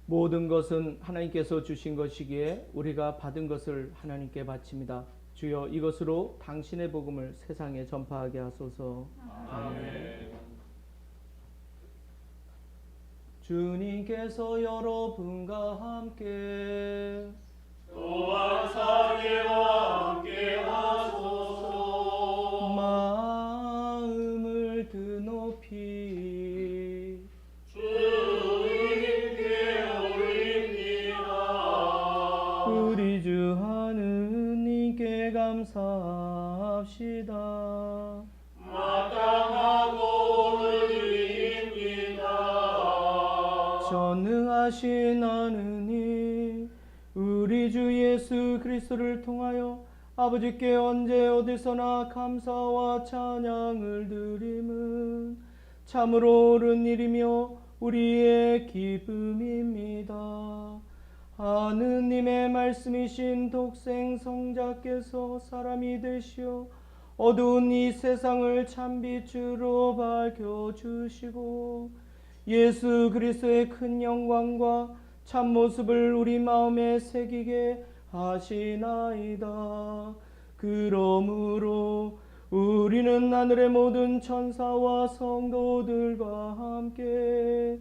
모든 것은 하나님께서 주신 것이기에 우리가 받은 것을 하나님께 바칩니다. 주여, 이것으로 당신의 복음을 세상에 전파하게 하소서. 아멘. 주님께서 여러분과 함께 또한 사계와 함께 하소서. 마음을 드높이 주님께 올립니다. 우리 주 하느님께 감사합시다. 마땅하고 의입니다. 전능하신 하느님, 우리 주 예수 그리스도를 통하여 아버지께 언제 어디서나 감사와 찬양을 드림은 참으로 옳은 일이며 우리의 기쁨입니다. 하느님의 말씀이신 독생 성자께서 사람이 되시어 어두운 이 세상을 참빛으로 밝혀주시고 예수 그리스도의 큰 영광과 참모습을 우리 마음에 새기게 하시나이다. 그러므로 우리는 하늘의 모든 천사와 성도들과 함께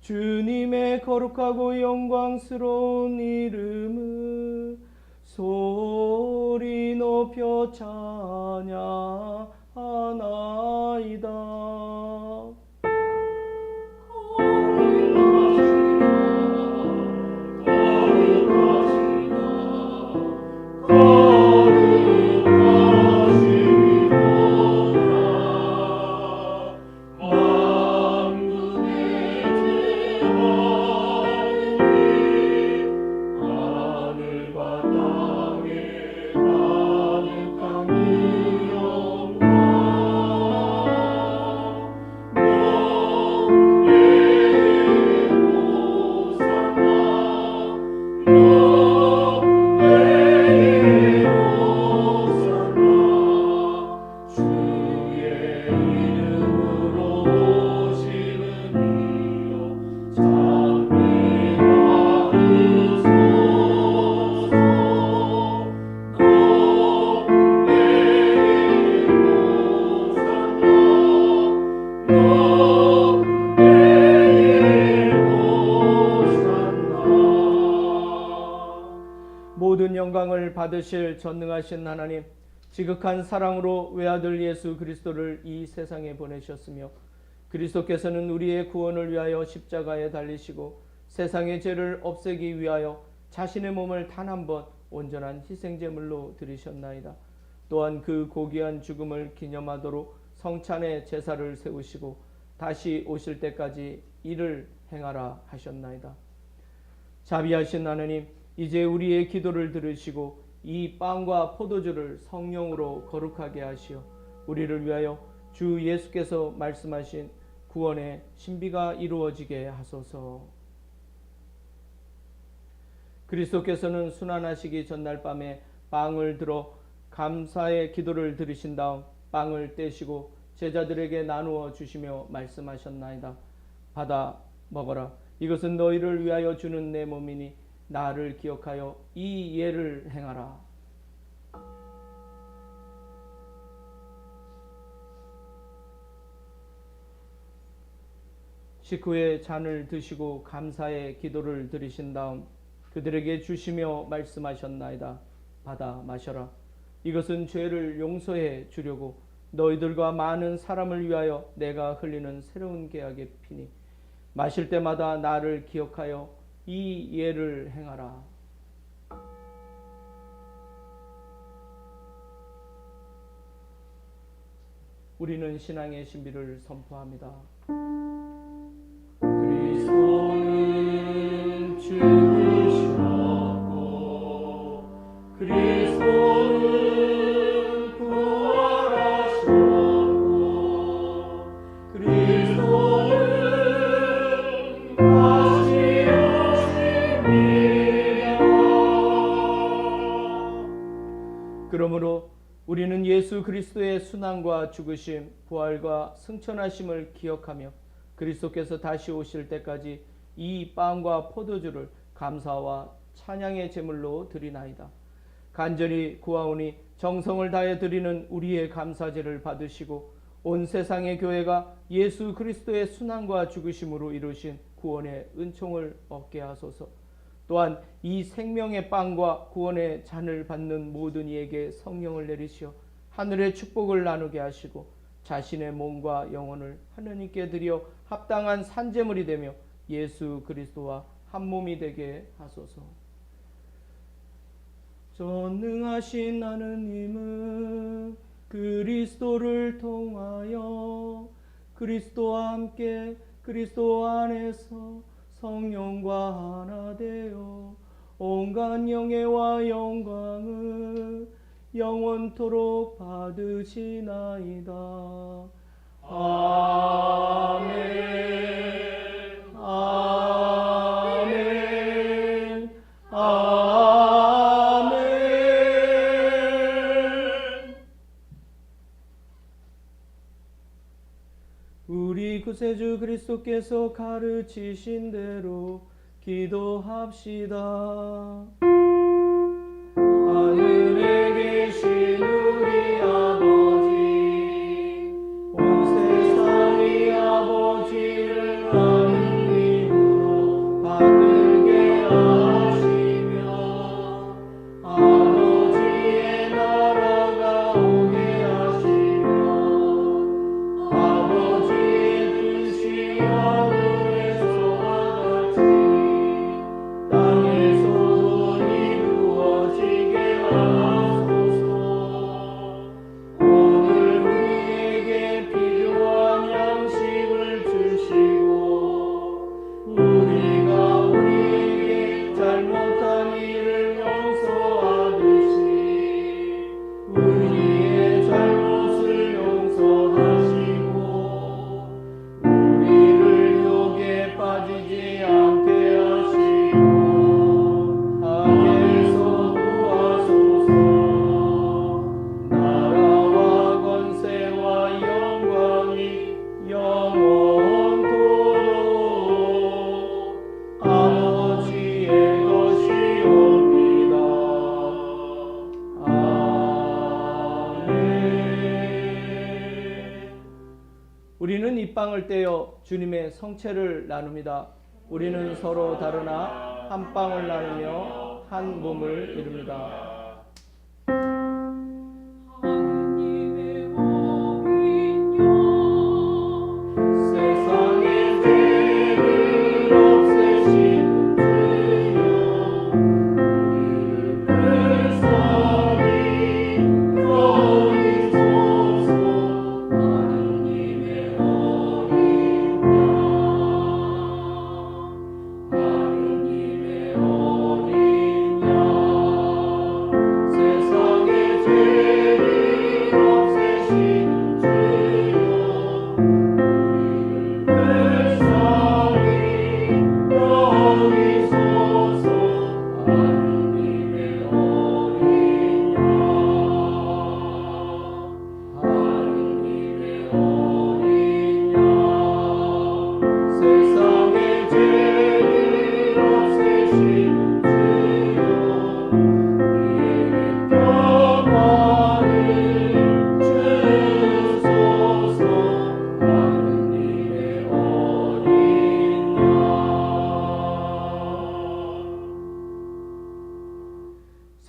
주님의 거룩하고 영광스러운 이름을 소리 높여 찬양하나이다. 만군의 주와 영광을 받으실 전능하신 하나님, 지극한 사랑으로 외아들 예수 그리스도를 이 세상에 보내셨으며 그리스도께서는 우리의 구원을 위하여 십자가에 달리시고 세상의 죄를 없애기 위하여 자신의 몸을 단 한 번 온전한 희생제물로 드리셨나이다. 또한 그 고귀한 죽음을 기념하도록 성찬의 제사를 세우시고 다시 오실 때까지 이를 행하라 하셨나이다. 자비하신 하나님, 이제 우리의 기도를 들으시고 이 빵과 포도주를 성령으로 거룩하게 하시어 우리를 위하여 주 예수께서 말씀하신 구원의 신비가 이루어지게 하소서. 그리스도께서는 순환하시기 전날 밤에 빵을 들어 감사의 기도를 드리신 다음 빵을 떼시고 제자들에게 나누어 주시며 말씀하셨나이다. 받아 먹어라. 이것은 너희를 위하여 주는 내 몸이니 나를 기억하여 이 예를 행하라. 식후에 잔을 드시고 감사의 기도를 드리신 다음 그들에게 주시며 말씀하셨나이다. 받아 마셔라. 이것은 죄를 용서해 주려고 너희들과 많은 사람을 위하여 내가 흘리는 새로운 계약의 피니 마실 때마다 나를 기억하여 이 예를 행하라. 우리는 신앙의 신비를 선포합니다. 그리스도는 죽으셨고 그리스도는 부활하셨고 그리스도는 다시 오십니다. 그러므로 우리는 예수 그리스도의 순환과 죽으심, 부활과 승천하심을 기억하며 그리스도께서 다시 오실 때까지 이 빵과 포도주를 감사와 찬양의 제물로 드리나이다. 간절히 구하오니 정성을 다해 드리는 우리의 감사제를 받으시고 온 세상의 교회가 예수 그리스도의 순환과 죽으심으로 이루신 구원의 은총을 얻게 하소서. 또한 이 생명의 빵과 구원의 잔을 받는 모든 이에게 성령을 내리시어 하늘의 축복을 나누게 하시고 자신의 몸과 영혼을 하느님께 드려 합당한 산제물이 되며 예수 그리스도와 한 몸이 되게 하소서. 전능하신 하느님은 그리스도를 통하여 그리스도와 함께 그리스도 안에서 성령과 하나 되어 온갖 영예와 영광을 영원토록 받으시나이다. 아멘. 아멘. 아멘. 우리 구세주 그리스도께서 가르치신 대로 기도합시다. 하늘에 계신 우리 아버지, 온 세상이 아버지를 아는 이름으로 받들게 하시며 아버지의 나라가 오게 하시며 아버지의 뜻이 하늘에서와 같이 땅에서도 이루어지게 하소서. 오늘 우리에게 필요한 양식을 주시고 우리가 우리에게 잘못한 일을 용서하듯이 우리의 잘못을 용서하시고 우리를 욕에 빠지지 않게 하시고 악에서 구하소서. 나라와 권세와 영광이 영원토록 아버지의 것이옵니다. 아멘. 우리는 이 빵을 떼어 주님의 성체를 나눕니다. 우리는 서로 다르나 한 빵을 나누며 한 몸을 이룹니다.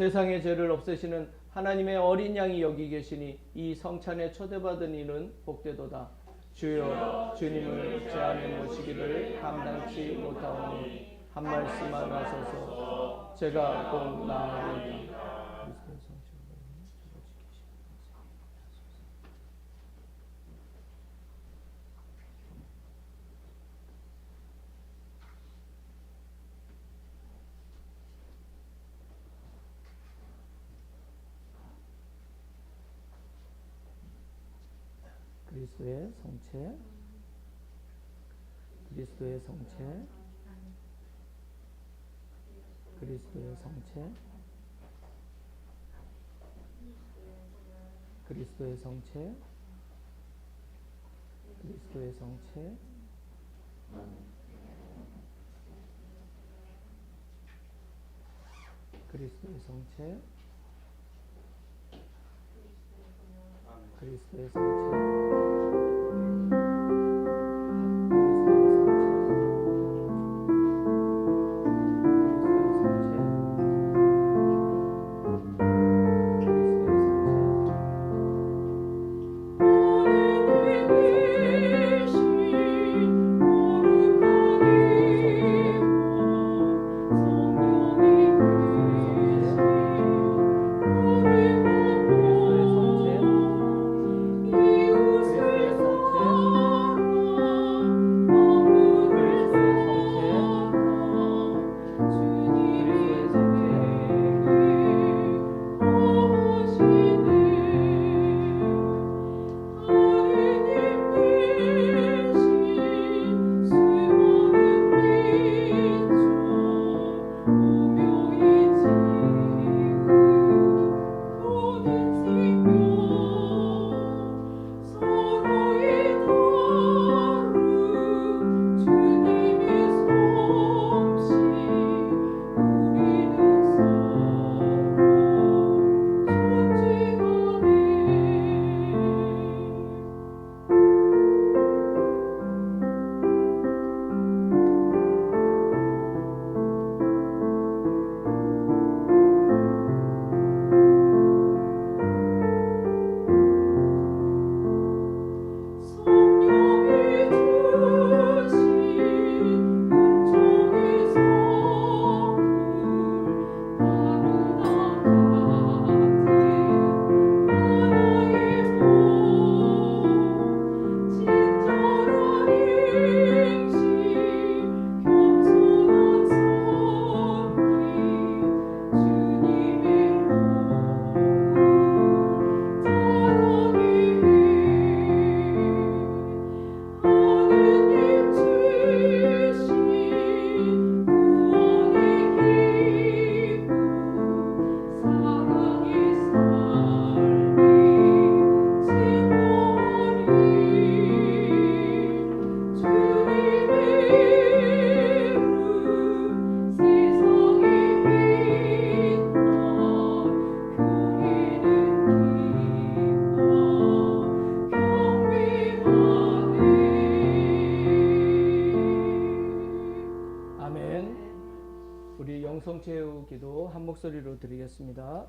세상의 죄를 없애시는 하나님의 어린 양이 여기 계시니 이 성찬에 초대받은 이는 복되도다. 주여, 주님을 제 안에 모시기를 감당치 못하오니 한 말씀만 하소서. 제가 꼭 나아가리이다. 그리스도의 성체, 그리스도의 성체, 그리스도의 성체, 그리스도의 성체, 그리스도의 성체, 그리스도의 성체, 그리스도의 성체. 영성체후 기도 한 목소리로 드리겠습니다.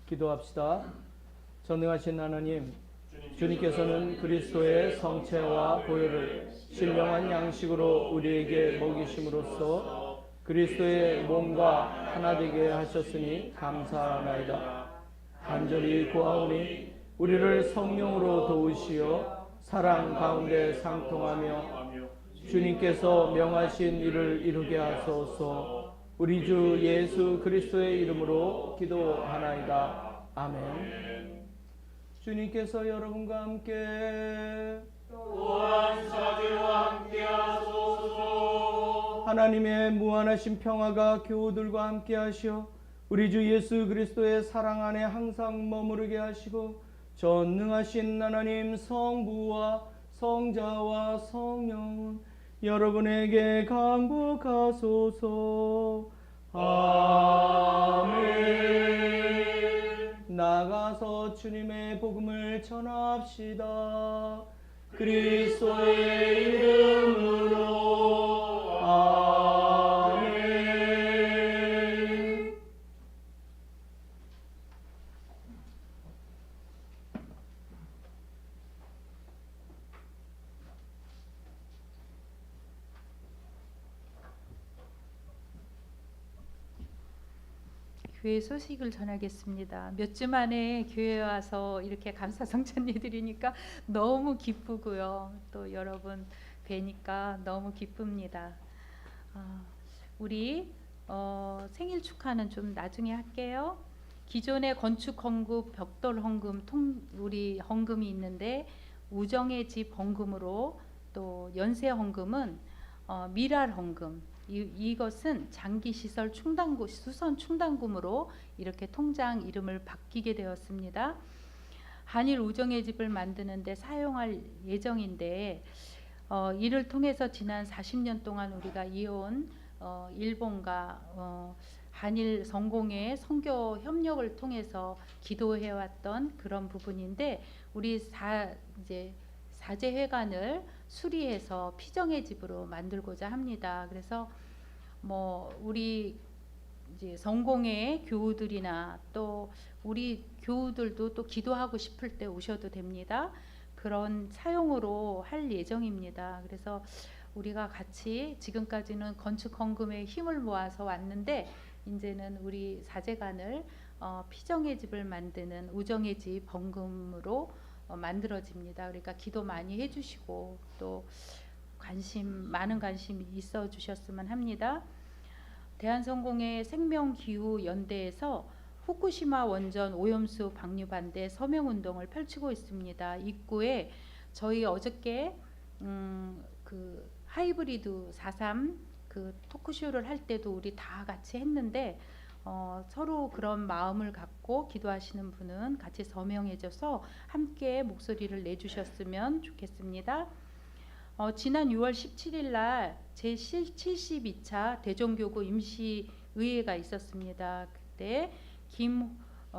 기도합시다. 전능하신 하나님, 주님께서는 그리스도의 성체와 보혈을 신령한 양식으로 우리에게 먹이심으로써 그리스도의 몸과 하나 되게 하셨으니 감사하나이다. 간절히 구하오니 우리를 성령으로 도우시어 사랑 가운데 상통하며 주님께서 명하신 일을 이루게 하소서. 우리 주 예수 그리스도의 이름으로 기도하나이다. 아멘. 주님께서 여러분과 함께 또한 사제와 함께 하소서. 하나님의 무한하신 평화가 교우들과 함께 하시어 우리 주 예수 그리스도의 사랑 안에 항상 머무르게 하시고 전능하신 하나님 성부와 성자와 성령은 여러분에게 강복하소서. 아멘. 나가서 주님의 복음을 전합시다. 그리스도의 이름으로. 아멘. 교회 소식을 전하겠습니다. 몇 주 만에 교회에 와서 이렇게 감사성찬 예드리니까 너무 기쁘고요. 또 여러분 뵈니까 너무 기쁩니다. 우리 생일 축하는 좀 나중에 할게요. 기존의 건축 헌금, 벽돌 헌금, 우리 헌금이 있는데 우정의 집 헌금으로 또 연세 헌금은 미랄 헌금, 이것은 장기 시설 충당금, 수선 충당금으로 이렇게 통장 이름을 바뀌게 되었습니다. 한일 우정의 집을 만드는데 사용할 예정인데 이를 통해서 지난 40년 동안 우리가 이어온 일본과 한일 성공의 선교 협력을 통해서 기도해왔던 그런 부분인데 우리 사제회관을 수리해서 피정의 집으로 만들고자 합니다. 그래서 우리 이제 성공의 교우들이나 또 우리 교우들도 또 기도하고 싶을 때 오셔도 됩니다. 그런 사용으로 할 예정입니다. 그래서 우리가 같이 지금까지는 건축 헌금에 힘을 모아서 왔는데 이제는 우리 사제관을 피정의 집을 만드는 우정의 집 헌금으로 만들어집니다. 그러니까 기도 많이 해주시고 또 많은 관심 있어 주셨으면 합니다. 대한성공회 생명기후연대에서 후쿠시마 원전 오염수 방류 반대 서명운동을 펼치고 있습니다. 입구에 저희 어저께 그 하이브리드 4.3 그 토크쇼를 할 때도 우리 다 같이 했는데 서로 그런 마음을 갖고 기도하시는 분은 같이 서명해줘서 함께 목소리를 내주셨으면 좋겠습니다. 지난 6월 17일 날 제72차 대종교구 임시의회가 있었습니다. 그때 김호욱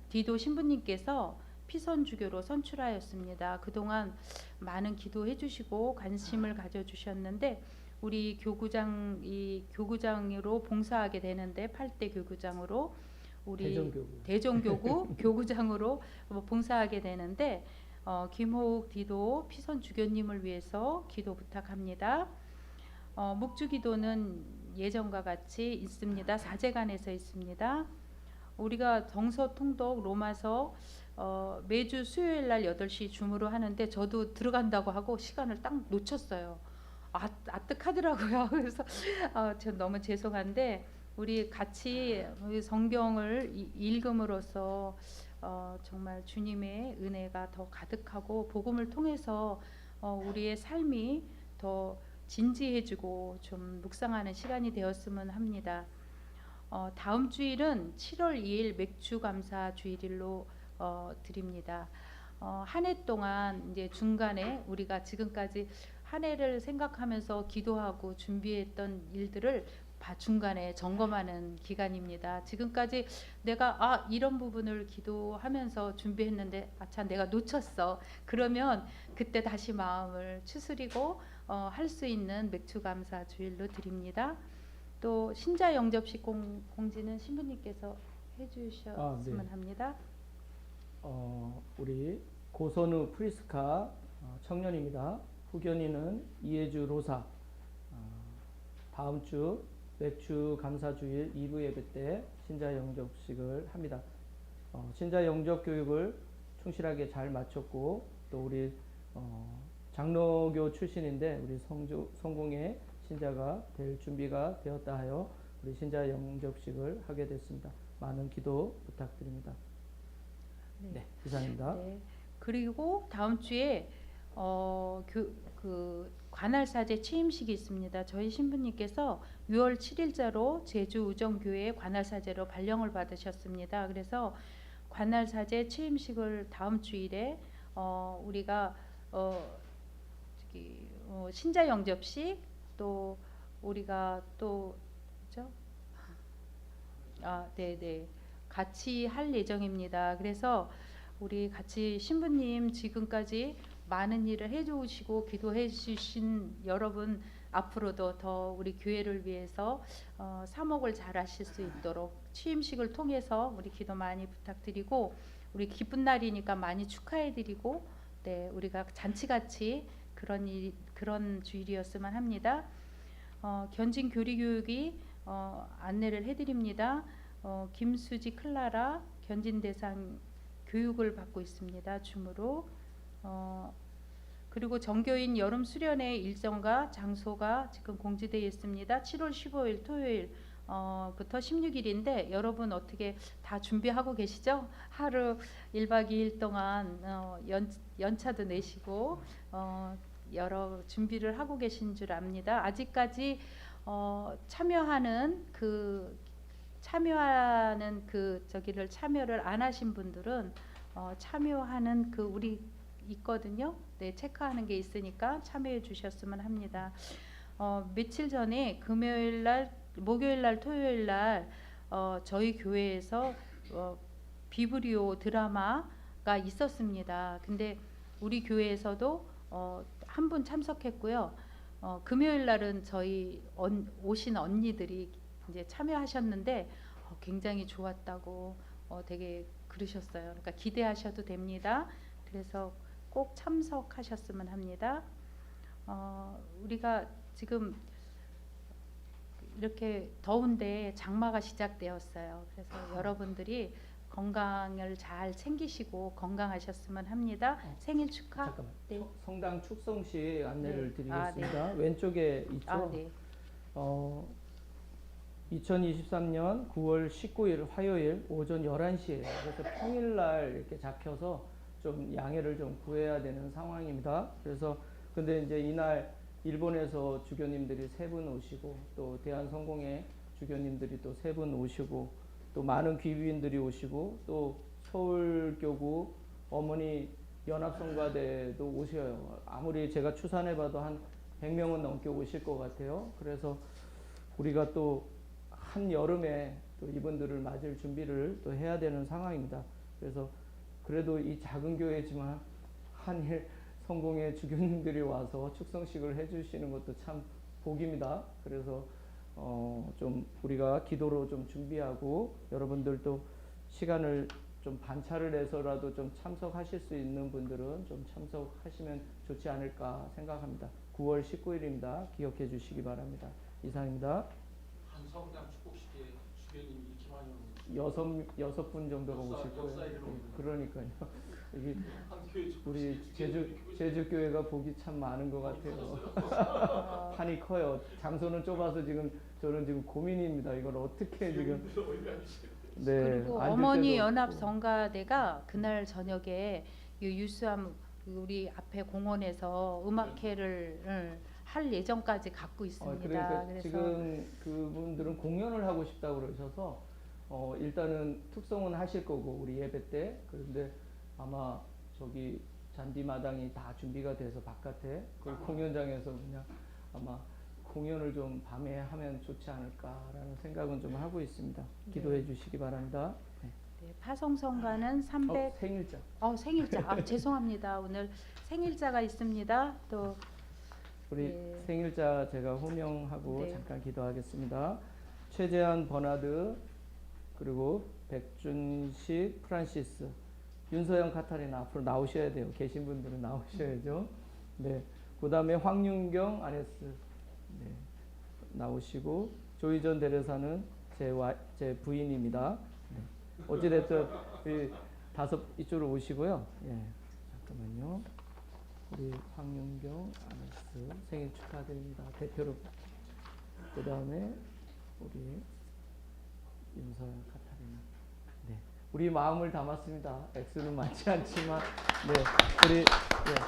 디도 신부님께서 피선주교로 선출하였습니다. 그동안 많은 기도해 주시고 관심을 가져주셨는데 우리 교구장으로 봉사하게 되는데 8대 교구장으로 우리 대종교구 교구장으로 봉사하게 되는데 김호욱 디도 피선 주교님을 위해서 기도 부탁합니다. 묵주기도는 예전과 같이 있습니다. 사제관에서 있습니다. 우리가 정서통독 로마서 매주 수요일 날 8시 줌으로 하는데 저도 들어간다고 하고 시간을 딱 놓쳤어요. 아뜩하더라고요. 그래서 전 너무 죄송한데 우리 같이 성경을 읽음으로써 정말 주님의 은혜가 더 가득하고 복음을 통해서 우리의 삶이 더 진지해지고 좀 묵상하는 시간이 되었으면 합니다. 다음 주일은 7월 2일 맥주 감사 주일로 드립니다. 한 해 동안 이제 중간에 우리가 지금까지 한 해를 생각하면서 기도하고 준비했던 일들을 중간에 점검하는 기간입니다. 지금까지 내가 이런 부분을 기도하면서 준비했는데 참 내가 놓쳤어. 그러면 그때 다시 마음을 추스리고 할 수 있는 맥주 감사 주일로 드립니다. 또 신자 영접식 공지는 신부님께서 해주셨으면 네. 합니다. 우리 고선우 프리스카 청년입니다. 후견인은 이혜주 로사. 다음 주 맥주 감사주일 2부 예배 때 신자 영접식을 합니다. 신자 영접 교육을 충실하게 잘 마쳤고 또 우리 장로교 출신인데 우리 성공의 신자가 될 준비가 되었다 하여 우리 신자 영접식을 하게 됐습니다. 많은 기도 부탁드립니다. 네, 이상입니다. 네. 그리고 다음 주에 관할사제 취임식이 있습니다. 저희 신부님께서 6월 7일자로 제주 우정교회 관할사제로 발령을 받으셨습니다. 그래서 관할사제 취임식을 다음 주일에 우리가 신자 영접식 또 우리가 또 그죠? 네네 같이 할 예정입니다. 그래서 우리 같이 신부님 지금까지 많은 일을 해주시고 기도해 주신 여러분 앞으로도 더 우리 교회를 위해서 사목을 잘 하실 수 있도록 취임식을 통해서 우리 기도 많이 부탁드리고 우리 기쁜 날이니까 많이 축하해드리고 네 우리가 잔치같이 그런 주일이었으면 합니다. 견진 교리 교육이 안내를 해드립니다. 김수지 클라라 견진 대상 교육을 받고 있습니다. 줌으로. 그리고 정교인 여름 수련회 일정과 장소가 지금 공지되어 있습니다. 7월 15일 토요일 부터 16일인데 여러분 어떻게 다 준비하고 계시죠? 하루 1박 2일 동안 연차도 내시고 여러 준비를 하고 계신 줄 압니다. 아직까지 참여하는 참여를 안 하신 분들은 참여하는 우리 있거든요. 네, 체크하는 게 있으니까 참여해 주셨으면 합니다. 며칠 전에 목요일 날 토요일 날 저희 교회에서 비브리오 드라마가 있었습니다. 근데 우리 교회에서도 한 분 참석했고요. 금요일 날은 저희 오신 언니들이 이제 참여하셨는데 굉장히 좋았다고 되게 그러셨어요. 그러니까 기대하셔도 됩니다. 그래서 꼭 참석하셨으면 합니다. 우리가 지금 이렇게 더운데 장마가 시작되었어요. 그래서 여러분들이 건강을 잘 챙기시고 건강하셨으면 합니다. 생일 축하. 잠깐만. 네. 성당 축성식 안내를 네. 드리겠습니다. 왼쪽에 있죠. 네. 2023년 9월 19일 화요일 오전 11시에요. 그래서 평일날 이렇게 잡혀서 좀 양해를 좀 구해야 되는 상황입니다. 그래서 근데 이제 이날 일본에서 주교님들이 3분 오시고 또 대한성공회 주교님들이 또 3분 오시고 또 많은 귀비인들이 오시고 또 서울교구 어머니 연합성가대도 오셔요. 아무리 제가 추산해봐도 한 100명은 넘게 오실 것 같아요. 그래서 우리가 또 한여름에 또 이분들을 맞을 준비를 또 해야 되는 상황입니다. 그래서 그래도 이 작은 교회지만 한일 성공회 주교님들이 와서 축성식을 해주시는 것도 참 복입니다. 그래서 좀 우리가 기도로 좀 준비하고 여러분들도 시간을 좀 반차를 내서라도 좀 참석하실 수 있는 분들은 좀 참석하시면 좋지 않을까 생각합니다. 9월 19일입니다. 기억해 주시기 바랍니다. 이상입니다. 한 성당 축복식에 주교님 이렇게 많이 오는 여섯 분 정도가 오실 거예요. 역사 일으로 오는 그러니까요. 여기 한 교회 우리 제주교회가 복이 참 많은 것 같아요. 판이 커요. 장소는 좁아서 저는 지금 고민입니다. 이걸 어떻게 지금. 네. 그리고 앉을 어머니 데도 연합 없고. 성가대가 그날 저녁에 유수암 우리 앞에 공원에서 음악회를 할 예정까지 갖고 있습니다. 그러니까 그래서 지금 그분들은 공연을 하고 싶다고 그러셔서 일단은 특성은 하실 거고 우리 예배 때. 그런데 아마 저기 잔디마당이 다 준비가 돼서 바깥에 그 공연장에서 그냥 아마 공연을 좀 밤에 하면 좋지 않을까라는 생각은 좀 하고 있습니다. 기도해 주시기 바랍니다. 네. 네, 파송성가는 300 생일자. 생일자. 죄송합니다. 오늘 생일자가 있습니다. 또 우리 네. 생일자 제가 호명하고 네. 잠깐 기도하겠습니다. 최재한 버나드 그리고 백준식 프란시스 윤서영 카타리나 앞으로 나오셔야 돼요. 계신 분들은 나오셔야죠. 네. 그다음에 황윤경 아네스 네. 나오시고 조이전 데레사는 제 부인입니다. 네. 어찌됐든 우리 이쪽으로 오시고요. 예. 잠깐만요. 우리 황윤경 아네스 생일 축하드립니다. 대표로. 그다음에 우리 윤서영 카타리나. 네. 우리 마음을 담았습니다. 액수는 많지 않지만 우리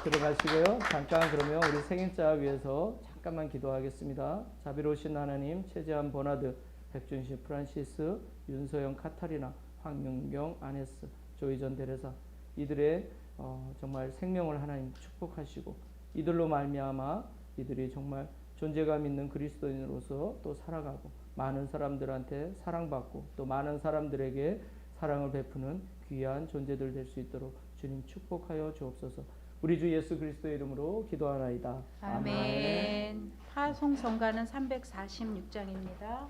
들어가시고요. 잠깐 그러면 우리 생일자 위해서 잠깐만 기도하겠습니다. 자비로우신 하나님, 최재한 버나드, 백준식 프란시스, 윤서영 카타리나, 황윤경 아네스, 조이전 데레사 이들의 정말 생명을 하나님 축복하시고 이들로 말미암아 이들이 정말 존재감 있는 그리스도인으로서 또 살아가고 많은 사람들한테 사랑받고 또 많은 사람들에게 사랑을 베푸는 귀한 존재들 될 수 있도록 주님 축복하여 주옵소서. 우리 주 예수 그리스도의 이름으로 기도하나이다. 아멘. 파송성가는 346장입니다.